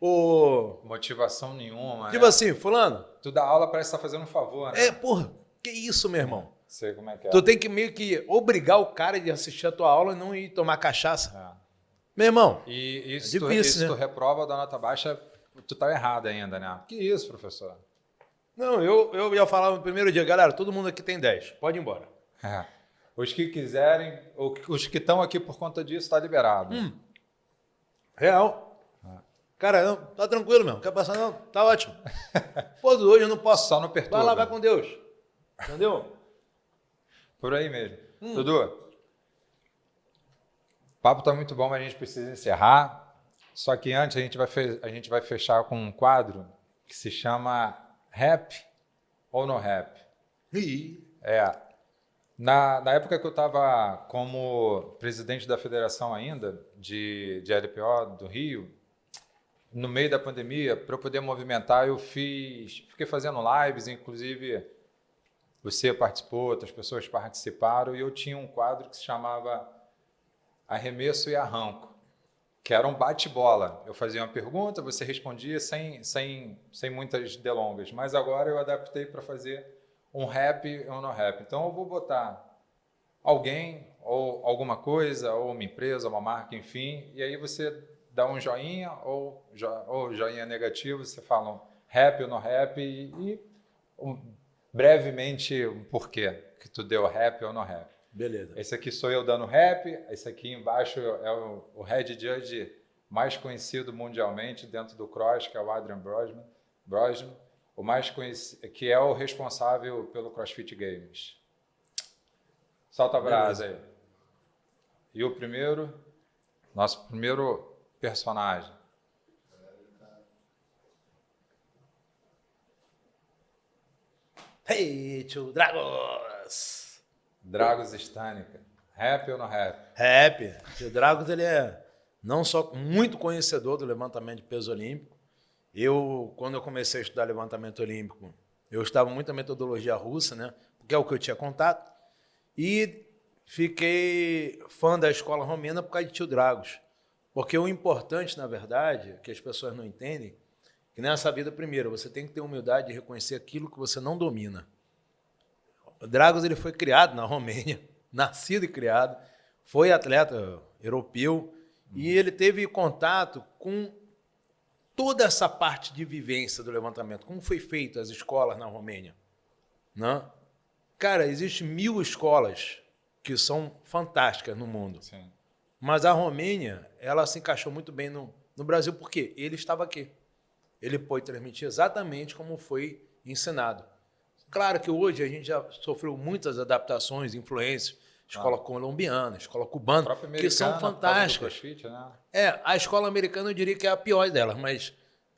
Motivação nenhuma. Tipo assim, fulano... Tu dá aula, parece que tá fazendo um favor, né? Porra, que isso, meu irmão? Sei como é que é. Tu tem que meio que obrigar o cara de assistir a tua aula e não ir tomar cachaça. Meu irmão, E isso, difícil, tu reprova da nota baixa tu tá errado ainda, né? Que isso, professor? Não, eu ia falar no primeiro dia, galera, todo mundo aqui tem 10, pode ir embora. É. Os que quiserem, os que estão aqui por conta disso, tá liberado. Real. Cara, não, tá tranquilo mesmo, quer passar não? Tá ótimo. Pô, hoje eu não posso. Só não perturba. Vai lá, vai com Deus. Entendeu? Por aí mesmo. Dudu, o papo tá muito bom, mas a gente precisa encerrar. Só que antes a gente vai fechar com um quadro que se chama Rap ou No Rap. Na época que eu estava como presidente da federação ainda, de LPO do Rio, no meio da pandemia, para eu poder movimentar, fiquei fazendo lives, inclusive você participou, outras pessoas participaram, e eu tinha um quadro que se chamava Arremesso e Arranco, que era um bate-bola. Eu fazia uma pergunta, você respondia sem muitas delongas, mas agora eu adaptei para fazer um rap ou no rap. Então eu vou botar alguém, ou alguma coisa, ou uma empresa, uma marca, enfim, e aí você dá um joinha ou joinha negativo, você fala um rap ou no rap e brevemente o porquê que tu deu rap ou no rap. Beleza. Esse aqui sou eu dando rap, esse aqui embaixo é o head judge mais conhecido mundialmente dentro do cross, que é o Adrian Brosnan, o mais conhecido, que é o responsável pelo CrossFit Games. Solta a brasa aí. E o primeiro, nosso primeiro personagem. Hey, tio Dragos! Dragos Stanica. Rap ou no rap? Rap. O Dragos, ele é não só muito conhecedor do levantamento de peso olímpico. Quando eu comecei a estudar levantamento olímpico, eu estava muito na metodologia russa, né? Porque é o que eu tinha contato. E fiquei fã da escola romena por causa de tio Dragos. Porque o importante, na verdade, que as pessoas não entendem, que nessa vida, primeiro, você tem que ter humildade de reconhecer aquilo que você não domina. O Dragos, ele foi criado na Romênia, nascido e criado, foi atleta europeu, e ele teve contato com toda essa parte de vivência do levantamento, como foi feito as escolas na Romênia. Não? Cara, existem 1000 escolas que são fantásticas no mundo. Sim. Mas a Romênia, ela se encaixou muito bem no Brasil, porque ele estava aqui. Ele pôde transmitir exatamente como foi ensinado. Claro que hoje a gente já sofreu muitas adaptações, influências, escola colombiana, escola cubana, que são fantásticas. CrossFit, né? A escola americana eu diria que é a pior delas, mas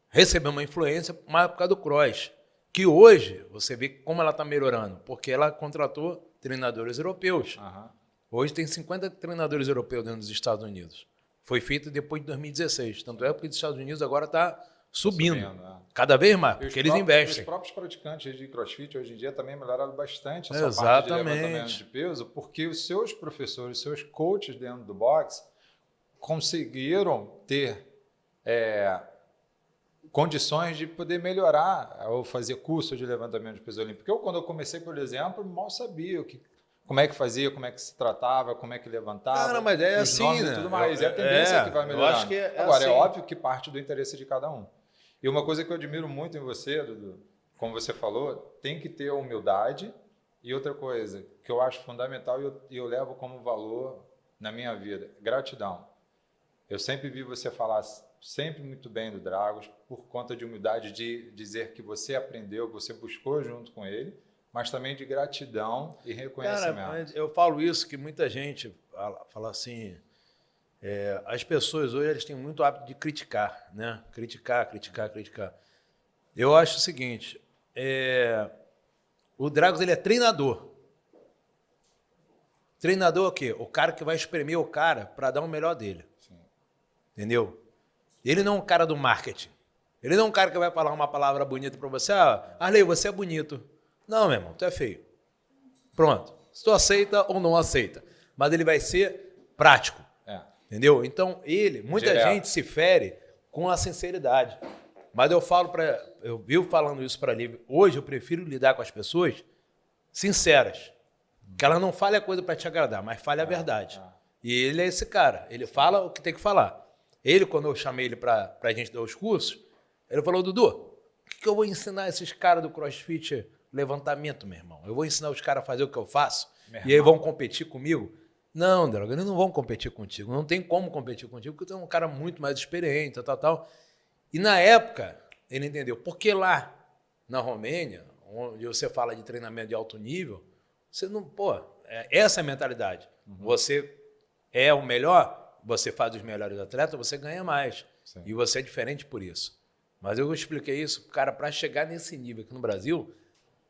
recebeu uma influência mais por causa do cross, que hoje você vê como ela está melhorando, porque ela contratou treinadores europeus. Hoje tem 50 treinadores europeus dentro dos Estados Unidos. Foi feito depois de 2016. Tanto é porque os Estados Unidos agora está subindo. Cada vez mais, porque eles investem. Os próprios praticantes de CrossFit hoje em dia também melhoraram bastante essa parte de levantamento de peso, porque os seus professores, os seus coaches dentro do boxe conseguiram ter condições de poder melhorar ou fazer curso de levantamento de peso olímpico. Porque quando eu comecei, por exemplo, mal sabia como é que fazia, como é que se tratava, como é que levantava. Cara, mas é assim, né? E tudo mais. É a tendência que vai melhorar. Eu acho que Agora, assim. é óbvio que parte do interesse de cada um. E uma coisa que eu admiro muito em você, Dudu, como você falou, tem que ter humildade. E outra coisa que eu acho fundamental e eu levo como valor na minha vida, gratidão. Eu sempre vi você falar sempre muito bem do Dragos, por conta de humildade, de dizer que você aprendeu, que você buscou junto com ele, mas também de gratidão e reconhecimento. Cara, eu falo isso, que muita gente fala assim, as pessoas hoje eles têm muito hábito de criticar, né? Criticar. Eu acho o seguinte, o Dragos ele é treinador. Treinador é o quê? O cara que vai espremer o cara para dar o melhor dele. Sim. Entendeu? Ele não é um cara do marketing. Ele não é um cara que vai falar uma palavra bonita para você. Arley, você é bonito. Não, meu irmão, tu é feio. Pronto. Se tu aceita ou não aceita. Mas ele vai ser prático. Entendeu? Então, muita gente se fere com a sinceridade. Mas eu vivo falando isso para ele. Hoje eu prefiro lidar com as pessoas sinceras. Que ela não fale a coisa para te agradar, mas fale a verdade. E ele é esse cara. Ele fala o que tem que falar. Quando eu chamei ele para a gente dar os cursos, Ele falou, Dudu, o que eu vou ensinar esses caras do CrossFit levantamento, meu irmão? Eu vou ensinar os caras a fazer o que eu faço e aí vão competir comigo? Não, droga, eles não vão competir contigo. Não tem como competir contigo, porque tu é um cara muito mais experiente, tal. E na época, ele entendeu. Porque lá na Romênia, onde você fala de treinamento de alto nível, você não... Pô, essa é a mentalidade. Você é o melhor, você faz os melhores atletas, você ganha mais. Sim. E você é diferente por isso. Mas eu expliquei isso, cara, para chegar nesse nível aqui no Brasil,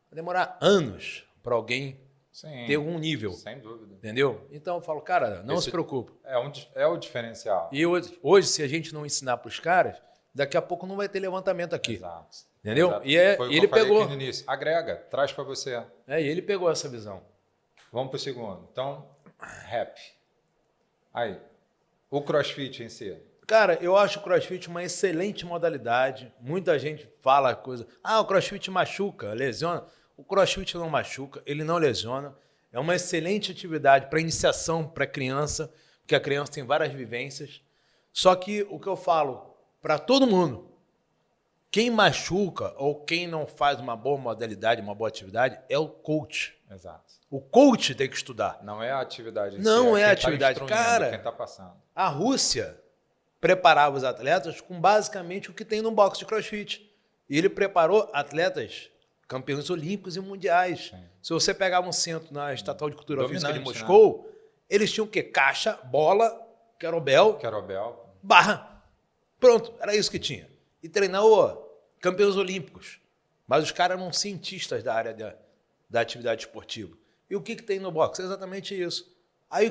vai demorar anos para alguém ter algum nível. Sem dúvida. Entendeu? Então eu falo, cara, não se preocupe. É o diferencial. E hoje, se a gente não ensinar para os caras, daqui a pouco não vai ter levantamento aqui. Exato. Entendeu? Exato. E Foi o que ele eu falei pegou. aqui no início. Agrega, traz para você. E ele pegou essa visão. Vamos para o segundo. Então, rap. Aí, o CrossFit em si. Cara, eu acho o CrossFit uma excelente modalidade. Muita gente fala coisa. O CrossFit machuca, lesiona. O CrossFit não machuca, ele não lesiona. É uma excelente atividade para iniciação para criança, porque a criança tem várias vivências. Só que o que eu falo para todo mundo, quem machuca ou quem não faz uma boa modalidade, uma boa atividade, é o coach. Exato. O coach tem que estudar. Não é a atividade em si. Não é a quem atividade. Tá Cara, quem tá passando. A Rússia preparava os atletas com basicamente o que tem no boxe de CrossFit. E ele preparou atletas campeões olímpicos e mundiais. Sim. Se você pegava um centro na Estatal de Cultura Física de Dominante, Moscou, né? eles tinham o quê? Caixa, bola, kettlebell, barra. Pronto, era isso que tinha. E treinou campeões olímpicos. Mas os caras eram cientistas da área da atividade esportiva. E o que tem no boxe? É exatamente isso. Aí,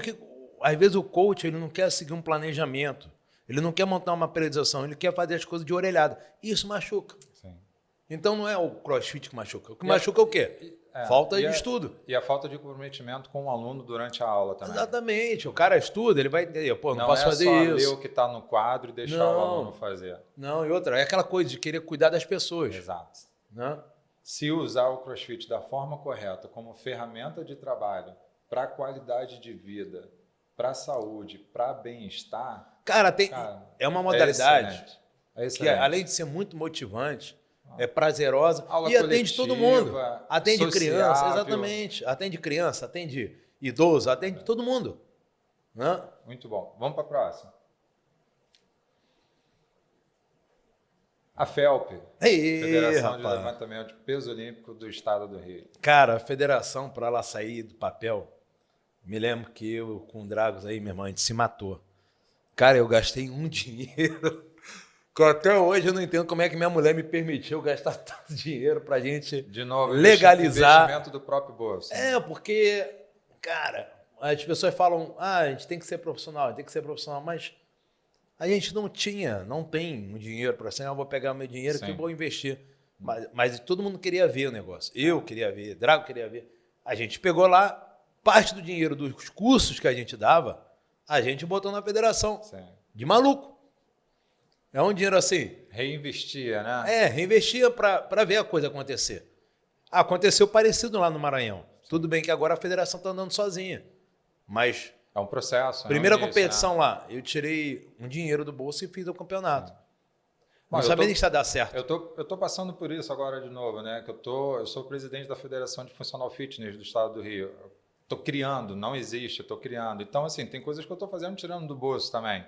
às vezes, o coach ele não quer seguir um planejamento. Ele não quer montar uma periodização. Ele quer fazer as coisas de orelhada. E isso machuca. Sim. Então, não é o CrossFit que machuca. O que machuca é o quê? Falta de estudo. E a falta de comprometimento com o aluno durante a aula também. Exatamente. O cara estuda, ele vai entender. Pô, não posso fazer só isso. ler o que está no quadro e deixar o aluno fazer. Não, e outra, é aquela coisa de querer cuidar das pessoas. Exato. Né? Se usar o CrossFit da forma correta, como ferramenta de trabalho, para qualidade de vida, para saúde, para bem-estar... Cara, é uma modalidade que, além de ser muito motivante, é prazerosa aula e atende todo mundo. Atende sociável. Criança, exatamente. Atende criança, atende idoso, atende todo mundo. Né? Muito bom. Vamos para a próxima. A FELP, Federação de Levantamento de Peso Olímpico do Estado do Rio. Cara, a federação, para ela sair do papel, me lembro que eu com o Dragos aí, meu irmão, a gente se matou. Cara, eu gastei um dinheiro que até hoje eu não entendo como é que minha mulher me permitiu gastar tanto dinheiro pra gente de novo, legalizar. Investimento do próprio bolso. Porque, cara, as pessoas falam, a gente tem que ser profissional, mas a gente não tem um dinheiro para assim, eu vou pegar o meu dinheiro que eu vou investir. Mas todo mundo queria ver o negócio. Eu queria ver, Drago queria ver. A gente pegou lá parte do dinheiro dos cursos que a gente dava, a gente botou na federação. Sim. De maluco. É um dinheiro assim. Reinvestia, né? Reinvestia para ver a coisa acontecer. Aconteceu parecido lá no Maranhão. Tudo bem que agora a federação está andando sozinha. Mas... é um processo. Primeira competição lá, eu tirei um dinheiro do bolso e fiz o campeonato. Não sabia nem se ia dar certo. Eu tô passando por isso agora de novo, né? Que eu sou presidente da Federação de Funcional Fitness do Estado do Rio. Estou criando, não existe, estou criando. Então, assim, tem coisas que eu estou fazendo tirando do bolso também.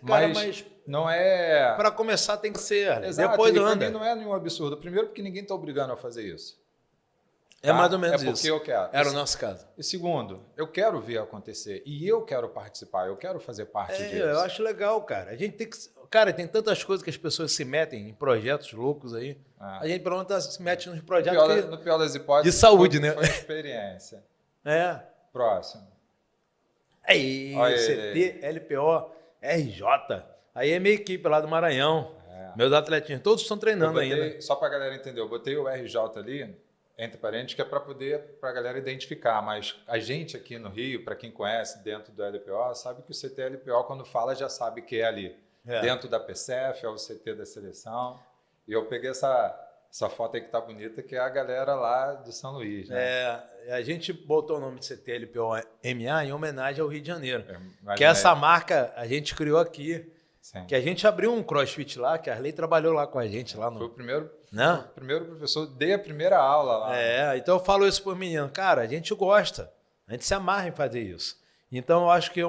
Cara, mas não é... para começar tem que ser. Exato, depois para mim não é nenhum absurdo. Primeiro, porque ninguém está obrigando a fazer isso. É mais ou menos isso. É porque eu quero. Era o nosso caso. E segundo, eu quero ver acontecer. E eu quero participar, eu quero fazer parte disso. Eu acho legal, cara. A gente tem que... Cara, tem tantas coisas que as pessoas se metem em projetos loucos aí. A gente, pelo menos, se mete nos projetos no pior das hipóteses, de saúde, né? Foi experiência. Próximo. Aí, CT, LPO, RJ. Aí é minha equipe lá do Maranhão. Meus atletinhos, todos estão treinando ainda. Só para a galera entender, eu botei o RJ ali, entre parênteses, que é para a galera identificar. Mas a gente aqui no Rio, para quem conhece dentro do LPO, sabe que o CT LPO, quando fala, já sabe que é ali. Dentro da PCF, é o CT da seleção. E eu peguei essa foto aí que tá bonita, que é a galera lá de São Luís. Né? A gente botou o nome de CT LPO MA em homenagem ao Rio de Janeiro. Que essa marca a gente criou aqui. Sim. Que a gente abriu um CrossFit lá, que a Arley trabalhou lá com a gente. Lá no... Foi o primeiro, Né? o primeiro professor, dei a primeira aula lá. Então eu falo isso pro menino, cara, a gente gosta, a gente se amarra em fazer isso. Então eu acho que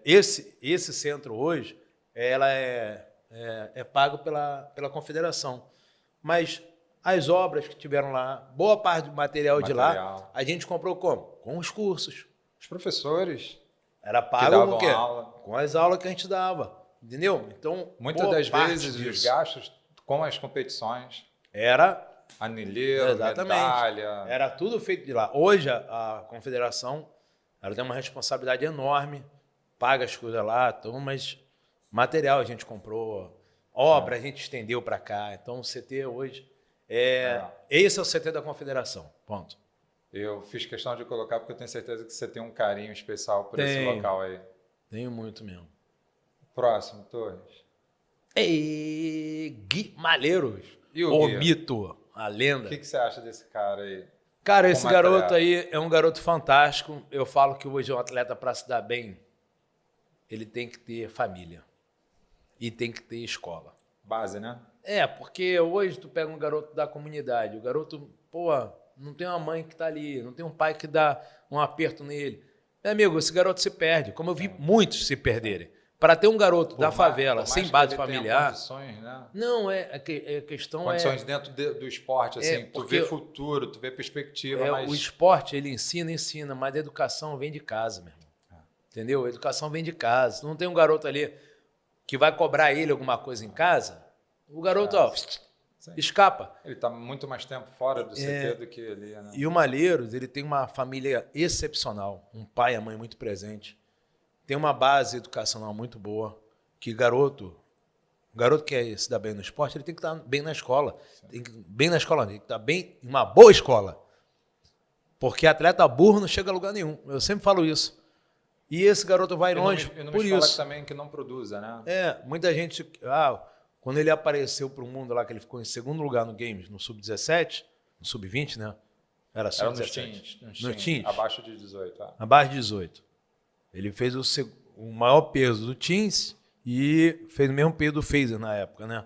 esse centro hoje, ela é pago pela confederação. Mas as obras que tiveram lá, boa parte do material de lá, a gente comprou como? Com os cursos. Os professores Era pago com o quê? Com as aulas que a gente dava. Entendeu? Então, muitas das vezes os gastos com as competições era anilheiro, medalha. Era tudo feito de lá. Hoje a confederação ela tem uma responsabilidade enorme, paga as coisas lá, mas material a gente comprou, obra a gente estendeu para cá. Então o CT hoje esse é o CT da confederação. Ponto. Eu fiz questão de colocar porque eu tenho certeza que você tem um carinho especial por esse local aí. Tenho muito mesmo. Próximo, Torres. Gui Malheiros. E o Gui? Mito, a lenda. O que você acha desse cara aí? Cara, esse garoto aí é um garoto fantástico. Eu falo que hoje um atleta, para se dar bem, ele tem que ter família. E tem que ter escola. Base, né? Porque hoje tu pega um garoto da comunidade, o garoto, não tem uma mãe que tá ali, não tem um pai que dá um aperto nele. Meu amigo, esse garoto se perde, como eu vi muitos se perderem. Para ter um garoto da favela, sem base familiar... Condições, né? Não, a questão condições dentro do esporte, assim, tu vê futuro, tu vê perspectiva, mas... O esporte, ele ensina, mas a educação vem de casa, meu irmão. Entendeu? A educação vem de casa. Não tem um garoto ali que vai cobrar ele alguma coisa em casa, o garoto, escapa. Ele está muito mais tempo fora do CT do que ali, né? E o Malheiros, ele tem uma família excepcional, um pai e a mãe muito presente, tem uma base educacional muito boa, que o garoto que quer se dar bem no esporte, ele tem que estar bem na escola. Tem que estar bem em uma boa escola. Porque atleta burro não chega a lugar nenhum. Eu sempre falo isso. E esse garoto vai longe por isso. Também que não produza, né? Muita gente... quando ele apareceu para o mundo lá, que ele ficou em segundo lugar no Games, no Sub-17, no Sub-20, né? Era Sub-17. No teens. Abaixo de 18. Abaixo de 18. Ele fez o maior peso do Teens e fez o mesmo peso do Phaser na época, né?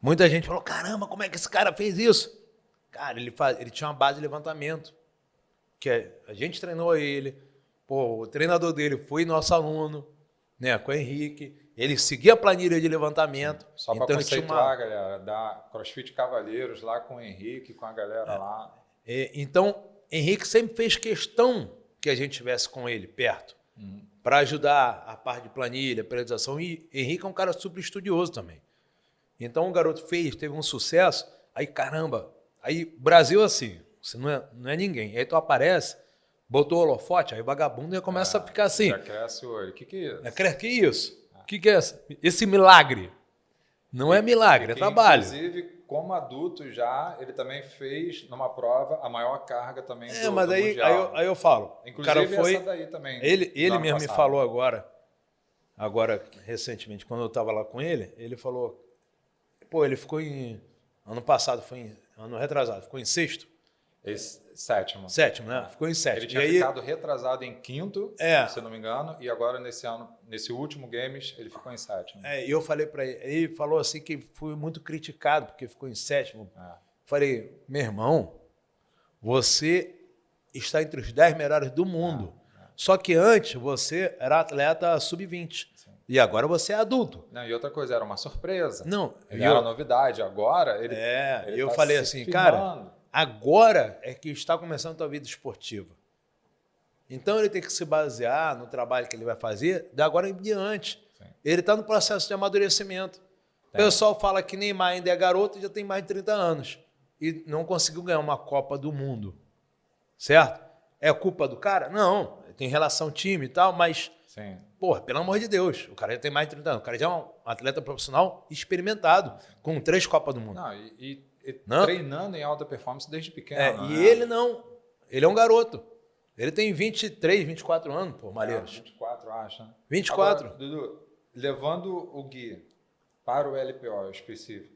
Muita gente falou, caramba, como é que esse cara fez isso? Cara, ele tinha uma base de levantamento, que a gente treinou ele, o treinador dele foi nosso aluno, né, com o Henrique, ele seguia a planilha de levantamento. Só para conceituar, galera, da CrossFit Cavaleiros lá com o Henrique, com a galera lá. Então, Henrique sempre fez questão que a gente estivesse com ele perto, para ajudar a parte de planilha, periodização. E Henrique é um cara super estudioso também. Então o garoto teve um sucesso, aí caramba, aí Brasil assim, você não é ninguém. Aí tu aparece, botou o holofote, aí o vagabundo já começa a ficar assim. Já cresce o olho. O que é isso? Que isso? O que é esse milagre? Não é milagre, é trabalho. Inclusive, como adulto já, ele também fez numa prova a maior carga também do mas mundial. Aí eu falo. Inclusive o cara foi, essa daí também. Ele mesmo me falou agora recentemente, quando eu estava lá com ele falou, ele ficou ano retrasado, ficou em sexto. Sétimo. Sétimo, né? Ficou em sétimo. Ele tinha ficado retrasado em quinto, se não me engano, e agora nesse último Games, ele ficou em sétimo. E eu falei para ele, ele falou assim que fui muito criticado porque ficou em sétimo. Falei, meu irmão, você está entre os 10 melhores do mundo. Só que antes você era atleta sub-20. E agora você é adulto. Não, e outra coisa, era uma surpresa. Não. Era novidade. Agora ele. Eu falei assim, cara, agora é que está começando a tua vida esportiva. Então ele tem que se basear no trabalho que ele vai fazer de agora em diante. Sim. Ele está no processo de amadurecimento. O pessoal fala que Neymar ainda é garoto e já tem mais de 30 anos. E não conseguiu ganhar uma Copa do Mundo. Certo? É culpa do cara? Não. Tem relação time e tal, mas... Sim. Porra, pelo amor de Deus, o cara já tem mais de 30 anos. O cara já é um atleta profissional experimentado, com 3 Copas do Mundo. Não, treinando em alta performance desde pequeno. Ele não. Ele é um garoto. Ele tem 23, 24 anos, pô, Malheiros. 24, acho. Né? 24. Agora, Dudu, levando o Gui para o LPO específico,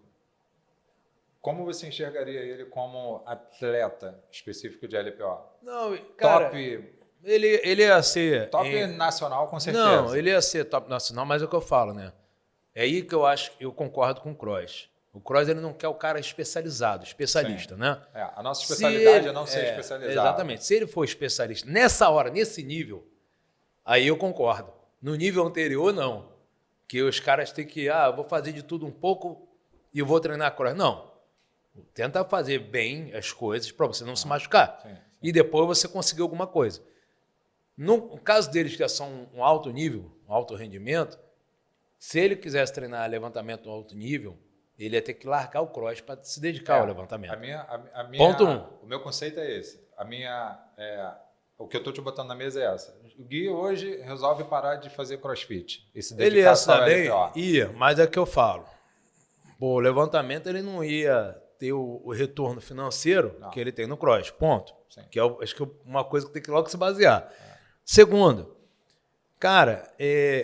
como você enxergaria ele como atleta específico de LPO? Não, cara... Top Ele ia ser... Top nacional, com certeza. Não, ele ia ser top nacional, mas é o que eu falo, né? É aí que eu concordo com o Kroos. O Kroos, ele não quer o cara especializado, especialista, Sim. né? A nossa especialidade é não ser é, especializado. Exatamente. Se ele for especialista nessa hora, nesse nível, aí eu concordo. No nível anterior, não. Que os caras têm que, vou fazer de tudo um pouco e eu vou treinar Kroos. Não. Tenta fazer bem as coisas para você não se machucar. Sim. E depois você conseguir alguma coisa. No caso deles que são um alto nível, um alto rendimento, se ele quisesse treinar levantamento no alto nível, ele ia ter que largar o cross para se dedicar ao levantamento. Ponto 1. O meu conceito é esse. O que eu estou te botando na mesa é essa. O Gui hoje resolve parar de fazer crossfit e se dedicar ele ia só ao saber, LPO. mas é que eu falo. Pô, o levantamento ele não ia ter o retorno financeiro que ele tem no cross. Ponto. Sim. Que acho que é uma coisa que tem que logo se basear. Segundo, cara,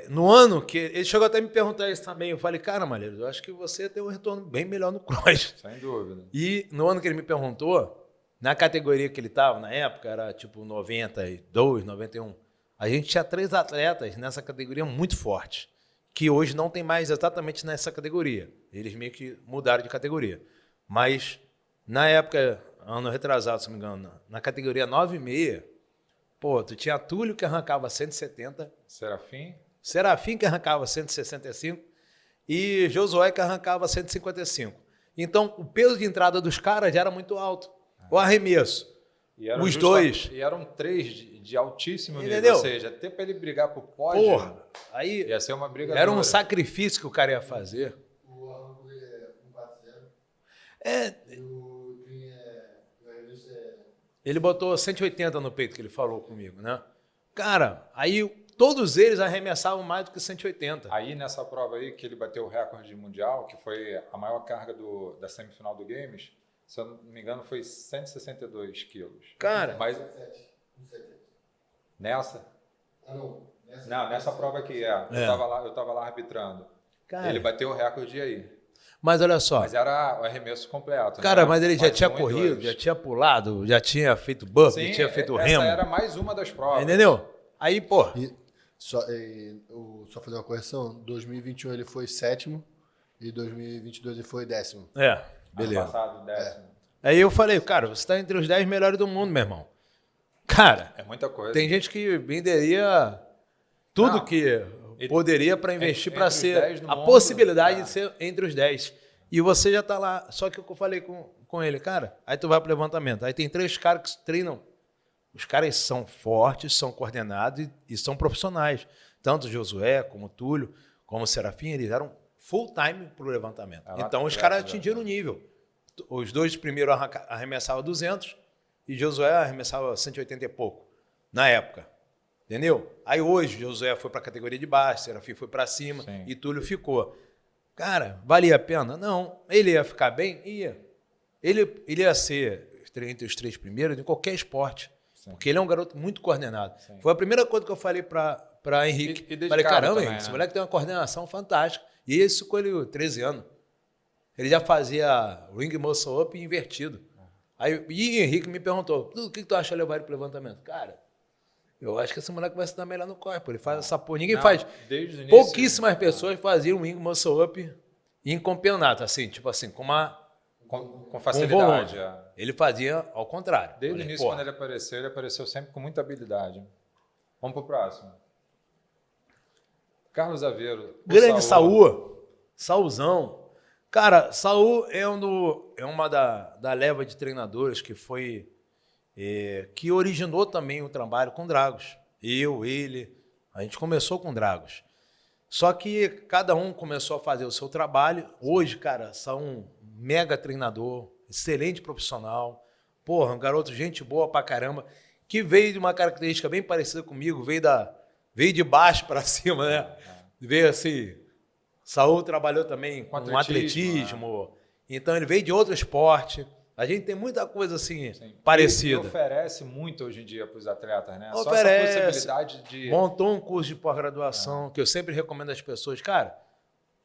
no ano que... Ele chegou até a me perguntar isso também. Eu falei, cara, Malheiro, eu acho que você tem um retorno bem melhor no cross. Sem dúvida. E no ano que ele me perguntou, na categoria que ele estava, na época, era tipo 92, 91. A gente tinha 3 atletas nessa categoria muito fortes, que hoje não tem mais exatamente nessa categoria. Eles meio que mudaram de categoria. Mas, na época, ano retrasado, se não me engano, na categoria 9,6, pô, tu tinha Túlio que arrancava 170. Serafim que arrancava 165. E Josué que arrancava 155. Então, o peso de entrada dos caras já era muito alto. O arremesso. Os dois. E eram 3 de altíssimo nível. Entendeu? Ou seja, até para ele brigar por pódio, porra, aí ia ser uma briga era dura. um sacrifício que o cara ia fazer. O arranco é 140. É, E o Dream o arremesso ele botou 180 no peito, que ele falou comigo, né? Cara, aí todos eles arremessavam mais do que 180. Aí nessa prova aí, que ele bateu o recorde mundial, que foi a maior carga da semifinal do Games, se eu não me engano, foi 162 quilos. Cara, Mas 177. nessa? Não. Nessa prova aqui, eu tava lá arbitrando. cara, Ele bateu o recorde aí. mas olha só. Mas era o arremesso completo. Cara, né? mas ele já Mais tinha 1 e corrido, 2. já tinha pulado, já tinha feito burpee, Sim, tinha feito essa remo. era mais uma das provas. Entendeu? Aí, pô, Só fazer uma correção, 2021 ele foi 7º e 2022 ele foi 10º. beleza. Ano passado, 10º. Aí eu falei, cara, você tá entre os 10 melhores do mundo, meu irmão. Cara, É muita coisa. tem gente que venderia tudo Não, que poderia para investir entre para os ser 10 do a mundo, possibilidade de ser entre os 10. E você já tá lá. Só que eu falei com ele, cara, aí tu vai pro levantamento. Aí tem 3 caras que treinam. Os caras são fortes, são coordenados e são profissionais. Tanto o Josué, como o Túlio, como o Serafim, eles eram full time pro levantamento. Então os caras atingiram o nível. Os 2 primeiros arremessavam 200 e Josué arremessava 180 e pouco, na época. Entendeu? Aí hoje, Josué foi para a categoria de baixo, Serafim foi para cima. Sim. E Túlio ficou. Cara, valia a pena? Não. Ele ia ficar bem? Ia. Ele ia ser entre os 3 primeiros em qualquer esporte. Sim. Porque ele é um garoto muito coordenado. Sim. Foi a primeira coisa que eu falei para Henrique. E falei, caramba, também, Henrique, esse né? moleque tem uma coordenação fantástica. E isso com ele 13 anos. Ele já fazia ring muscle up invertido. Aí, e Henrique me perguntou, o que tu acha de levar ele pro levantamento? Cara, eu acho que esse moleque vai se dar melhor no corpo. Ele faz essa porra. Ninguém faz. Desde o início, Pouquíssimas pessoas faziam ring muscle up em campeonato, assim, tipo assim, com facilidade. volume. Ele fazia ao contrário. Desde o início, quando ele apareceu sempre com muita habilidade. Vamos pro próximo. Carlos Aveiro. Grande Saúl. Saúzão. Cara, Saúl é uma da leva de treinadores que foi... que originou também o trabalho com Dragos. Ele, a gente começou com Dragos. Só que cada um começou a fazer o seu trabalho. Hoje, cara, são um mega treinador, excelente profissional, porra, um garoto gente boa pra caramba, que veio de uma característica bem parecida comigo, veio de baixo para cima, né? Veio assim... Saúl trabalhou também com atletismo. Então ele veio de outro esporte. A gente tem muita coisa assim parecida. E oferece muito hoje em dia para os atletas, né? Oferece. Só essa possibilidade de... Montou um curso de pós-graduação que eu sempre recomendo às pessoas. Cara,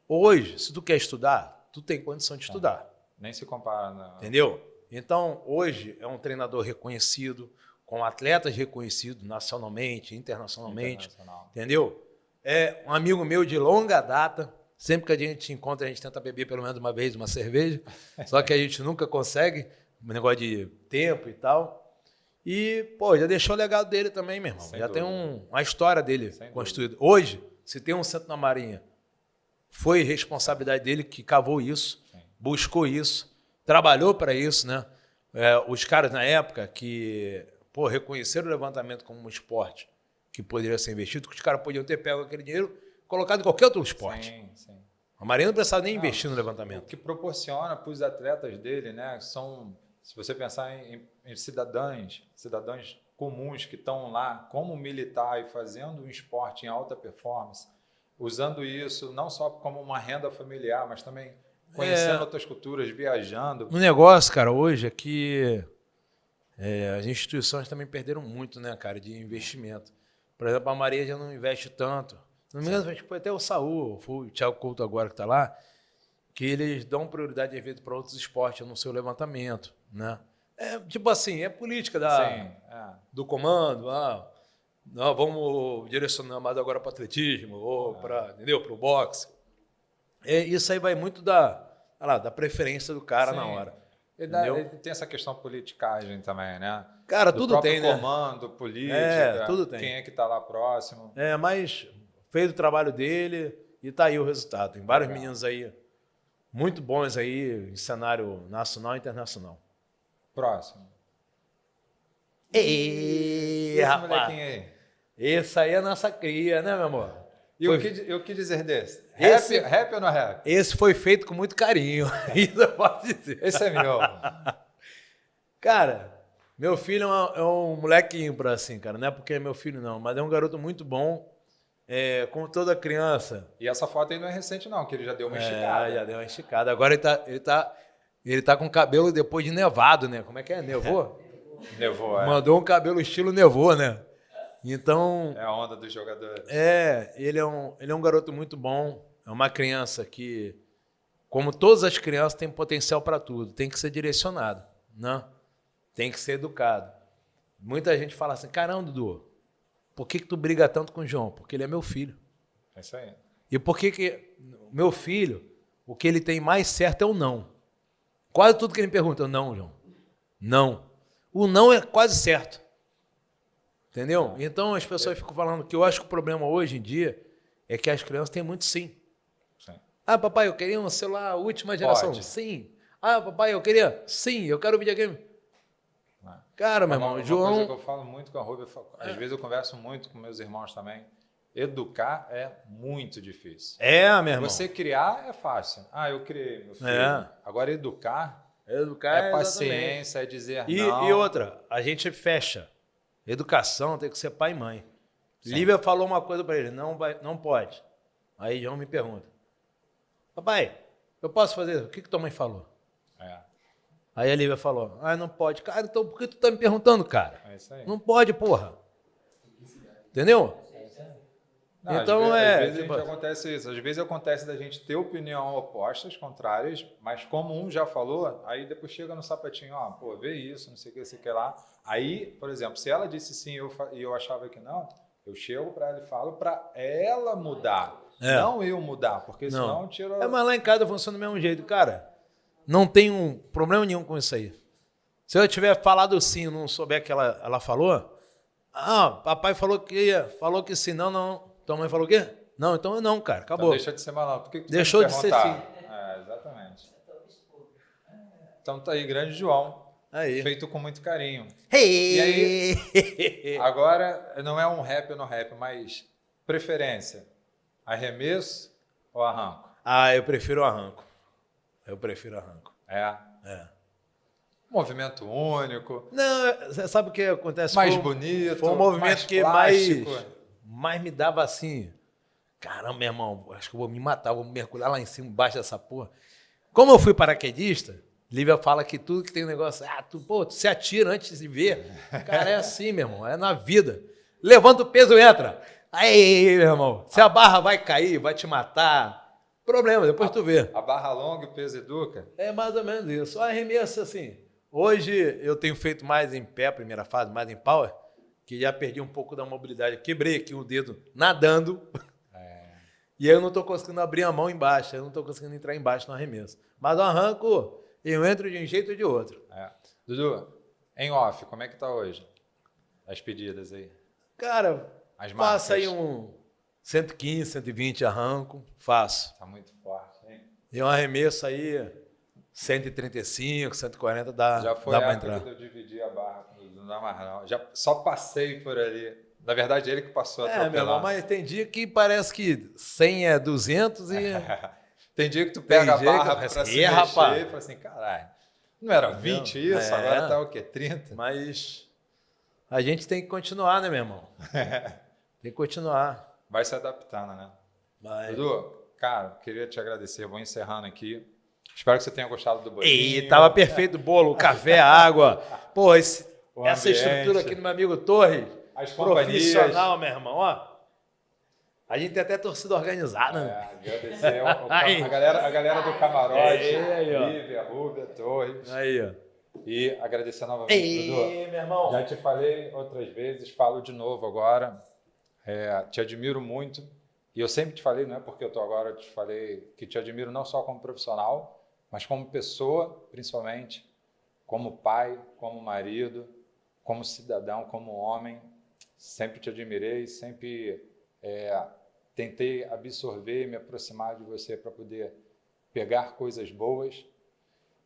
hoje, se tu quer estudar, tu tem condição de estudar. Nem se compara. Não. Entendeu? Então, hoje é um treinador reconhecido, com atletas reconhecidos nacionalmente, internacionalmente, Internacional. entendeu? É um amigo meu de longa data. Sempre que a gente se encontra, a gente tenta beber pelo menos uma vez uma cerveja, só que a gente nunca consegue, um negócio de tempo e tal. E, pô, já deixou o legado dele também, meu irmão. Sem já dúvida. tem uma história dele Sem construída. Hoje, se tem um centro na Marinha, foi responsabilidade dele que cavou isso, buscou isso, trabalhou para isso, né? Os caras na época que, pô, reconheceram o levantamento como um esporte que poderia ser investido, que os caras podiam ter pego aquele dinheiro colocado em qualquer outro esporte. Sim. A Marinha não precisava nem Não, investir no O levantamento. que proporciona para os atletas dele, né? São, se você pensar em cidadãos comuns que estão lá como militar e fazendo um esporte em alta performance, usando isso não só como uma renda familiar, mas também conhecendo outras culturas, viajando. O negócio, cara, hoje é que as instituições também perderam muito, né, cara, de investimento. Por exemplo, a Marinha já não investe tanto. No mesmo, acho que foi até o Saúl, foi o Thiago Couto agora que está lá, que eles dão prioridade de evento para outros esportes no seu levantamento, né? Tipo assim, é política do comando, nós vamos direcionar mais agora para atletismo ou para o boxe. Isso aí vai muito da preferência do cara na hora. Ele tem essa questão politicagem também, né? Cara, do tudo tem, né? comando, política, tudo tem. quem é que está lá próximo. Mas fez o trabalho dele e tá aí o resultado. Tem vários meninos aí muito bons aí em cenário nacional e internacional. Próximo. Esse rapaz. Molequinho aí. Esse aí é a nossa cria, né, meu amor? E o que dizer desse? Esse- Rap ou não rap? Esse foi feito com muito carinho. Isso eu posso dizer. Esse é meu. Cara, meu filho é um moleque ímpar, assim, cara. Não é porque é meu filho, não. Mas é um garoto muito bom. Como toda criança. E essa foto aí não é recente, não, que ele já deu uma esticada. Já deu uma esticada. Agora ele tá com o cabelo depois de nevado, né? Como é que é? Nevou? Nevou, Mandou um cabelo estilo nevou, né? Então, É a onda dos jogadores. ele é um garoto muito bom. É uma criança que, como todas as crianças, tem potencial para tudo. Tem que ser direcionado, né? Tem que ser educado. Muita gente fala assim, caramba, Dudu, por que tu briga tanto com o João? Porque ele é meu filho. É isso aí. E por que meu filho, o que ele tem mais certo é o não. Quase tudo que ele me pergunta, não, João. Não. O não é quase certo. Entendeu? Então as pessoas ficam falando que eu acho que o problema hoje em dia é que as crianças têm muito sim. Sim. Papai, eu queria um celular última geração. Pode. Sim. Papai, eu queria. Sim, eu quero videogame. Cara, meu irmão, Uma João. coisa que eu falo muito com a Ruby, às vezes eu converso muito com meus irmãos também. Educar é muito difícil. Meu irmão. Você criar é fácil. Eu criei meu filho. Agora educar Educar é paciência, é dizer não. E outra, a gente fecha. Educação tem que ser pai e mãe. Lívia falou uma coisa para ele, não pode. Aí João me pergunta, papai, eu posso fazer? O que tua mãe falou? Aí a Lívia falou, não pode. Cara, então por que tu tá me perguntando, cara? É isso aí. Não pode, porra. Entendeu? Não, Então às vezes acontece isso. Às vezes acontece da gente ter opinião opostas, contrárias, mas como um já falou, aí depois chega no sapatinho, vê isso, não sei o que, sei o que lá. Aí, por exemplo, se ela disse sim e eu achava que não, eu chego para ela e falo para ela mudar, não eu mudar, porque senão tira... Mas lá em casa funciona do mesmo jeito, cara. Não tem problema nenhum com isso aí. Se eu tiver falado sim e não souber que ela falou, papai falou que sim, não. Tua mãe falou o quê? Não, então eu não, cara, acabou. Então deixa de ser malandro. Por que tu deixou tem que de ser perguntar? sim. Exatamente. Então tá aí, grande João. Aí. Feito com muito carinho. Hey! E aí, agora não é um rap ou não rap, mas preferência, arremesso ou arranco? Eu prefiro arranco. É. Movimento único. Não, você sabe o que acontece? Mais bonito. Foi um movimento mais que plástico. mais me dava assim. Caramba, meu irmão, acho que eu vou me matar, vou mergulhar lá em cima, embaixo dessa porra. Como eu fui paraquedista, Lívia fala que tudo que tem negócio, tu se atira antes de ver. Cara, é assim, meu irmão, é na vida. Levanta o peso e entra. Aí, meu irmão, se a barra vai cair, vai te matar. Problema, depois tu vê. A barra longa e o peso educa. É mais ou menos isso. O arremesso, assim, Hoje eu tenho feito mais em pé, primeira fase, mais em power, que já perdi um pouco da mobilidade. Eu quebrei aqui o dedo nadando. E aí eu não estou conseguindo abrir a mão embaixo, eu não estou conseguindo entrar embaixo no arremesso. Mas eu arranco, eu entro de um jeito ou de outro. Dudu, em off, como é que tá hoje? As pedidas aí. Cara, As faço aí marcas. um 115, 120, arranco, faço. Tá muito forte, hein? E um arremesso aí, 135, 140, dá Já foi pra a época entrar. que eu dividi a barra com o Dudu, não dá mais não. Já só passei por ali. Na verdade, ele que passou Meu irmão, atropelando. mas tem dia que parece que 100 é 200 e... Tem dia que tu Tem pega a dia que barra eu pra penso, se "Ih, mexer rapaz." e fala assim, caralho, não era 20 isso? Agora tá o quê? 30? Mas a gente tem que continuar, né, meu irmão? Tem que continuar. Vai se adaptando, né? Mas... Dudu, cara, queria te agradecer. Vou encerrando aqui. Espero que você tenha gostado do bolinho. E tava perfeito o bolo, o café, a água. Pô, essa ambiente. estrutura aqui do meu amigo Torres, As companhias. profissional, meu irmão, ó. A gente tem até torcida organizada, né? Agradecer a galera do camarote, Aí, ó. Lívia, Rúbia, Torres. Aí, ó. E agradecer novamente, Dudu. meu irmão. Já te falei outras vezes, falo de novo agora. Te admiro muito. E eu sempre te falei, não é porque eu estou agora, eu te falei que te admiro não só como profissional, mas como pessoa, principalmente, como pai, como marido, como cidadão, como homem. Sempre te admirei, sempre tentei absorver e me aproximar de você para poder pegar coisas boas.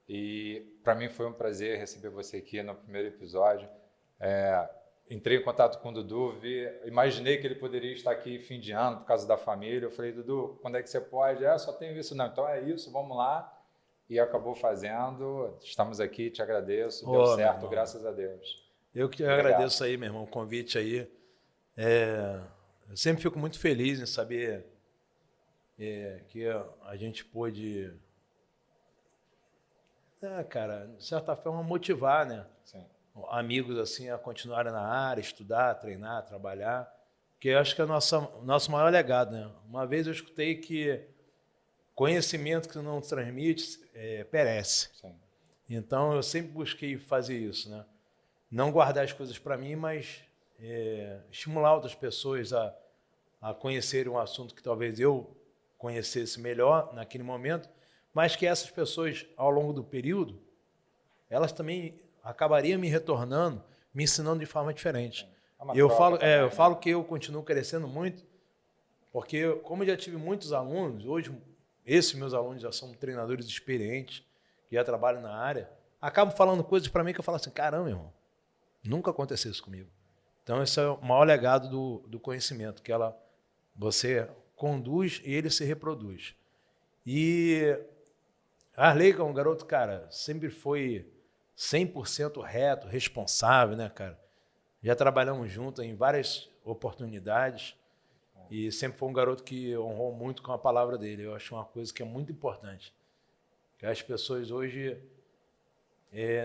E para mim foi um prazer receber você aqui no primeiro episódio. Entrei em contato com o Dudu, imaginei que ele poderia estar aqui fim de ano por causa da família. Eu falei, Dudu, quando é que você pode? Só tenho isso. Não, então é isso, vamos lá. E acabou fazendo. Estamos aqui, te agradeço. Deu certo, graças a Deus. Eu que agradeço aí, meu irmão, o convite aí. Eu sempre fico muito feliz em saber que a gente pôde, cara, de certa forma, motivar, né? Sim. Amigos assim a continuarem na área, estudar, treinar, trabalhar, que eu acho que é o nosso maior legado, né? Uma vez eu escutei que conhecimento que não transmite perece. Sim. Então eu sempre busquei fazer isso, né? Não guardar as coisas para mim, mas estimular outras pessoas a conhecerem um assunto que talvez eu conhecesse melhor naquele momento, mas que essas pessoas, ao longo do período, elas também acabariam me retornando, me ensinando de forma diferente. Eu falo que eu continuo crescendo muito, porque como eu já tive muitos alunos, hoje esses meus alunos já são treinadores experientes, que já trabalham na área, acabam falando coisas para mim que eu falo assim, caramba, irmão, nunca aconteceu isso comigo. Então esse é o maior legado do conhecimento, que você conduz e ele se reproduz. E Arley, que é um garoto, cara, sempre foi 100% reto, responsável, né, cara? Já trabalhamos juntos em várias oportunidades e sempre foi um garoto que honrou muito com a palavra dele. Eu acho uma coisa que é muito importante. Que as pessoas hoje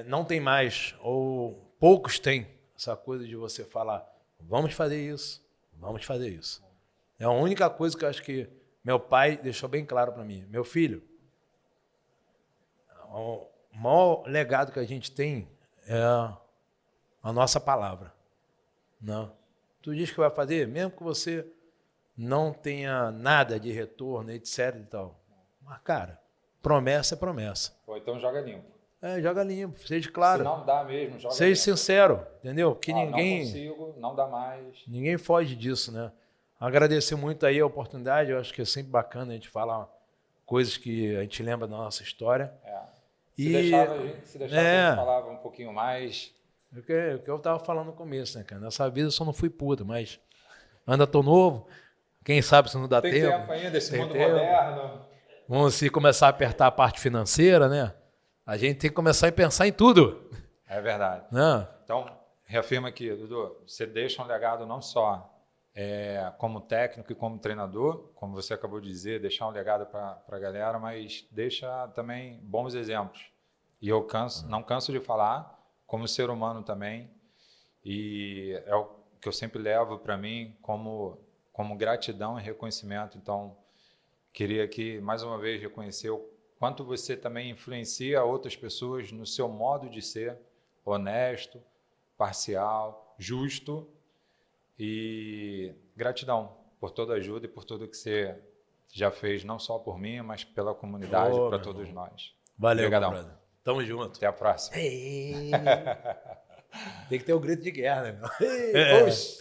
não têm mais, ou poucos têm, essa coisa de você falar, vamos fazer isso, vamos fazer isso. É a única coisa que eu acho que meu pai deixou bem claro para mim. Meu filho, o maior legado que a gente tem é a nossa palavra. Não. Tu diz que vai fazer, mesmo que você não tenha nada de retorno, etc. e tal. Mas, cara, promessa é promessa. Ou então joga limpo. Joga limpo, seja claro. Se não dá mesmo, joga seja limpo. sincero, entendeu? Porque ninguém... Não consigo, não dá mais. Ninguém foge disso, né? Agradecer muito aí a oportunidade, eu acho que é sempre bacana a gente falar coisas que a gente lembra da nossa história. Se deixava a gente falava um pouquinho mais. O que eu estava falando no começo, né, cara? Nessa vida eu só não fui puta, mas ainda tô novo, quem sabe se não dá tempo. Tem tempo ainda, esse mundo moderno. Vamos se começar a apertar a parte financeira, né? A gente tem que começar a pensar em tudo. É verdade. Não. Então, reafirma aqui, Dudu, você deixa um legado não só como técnico e como treinador, como você acabou de dizer, deixar um legado para a galera, mas deixa também bons exemplos. E eu não canso de falar, como ser humano também, e é o que eu sempre levo para mim como gratidão e reconhecimento. Então, queria aqui, mais uma vez, reconhecer quanto você também influencia outras pessoas no seu modo de ser honesto, parcial, justo, e gratidão por toda a ajuda e por tudo que você já fez, não só por mim, mas pela comunidade, Ô, para meu todos irmão. nós. Valeu, Obrigadão. meu brother. Tamo junto. Até a próxima. Ei. Tem que ter o grito de guerra, né, meu? É. Oxi.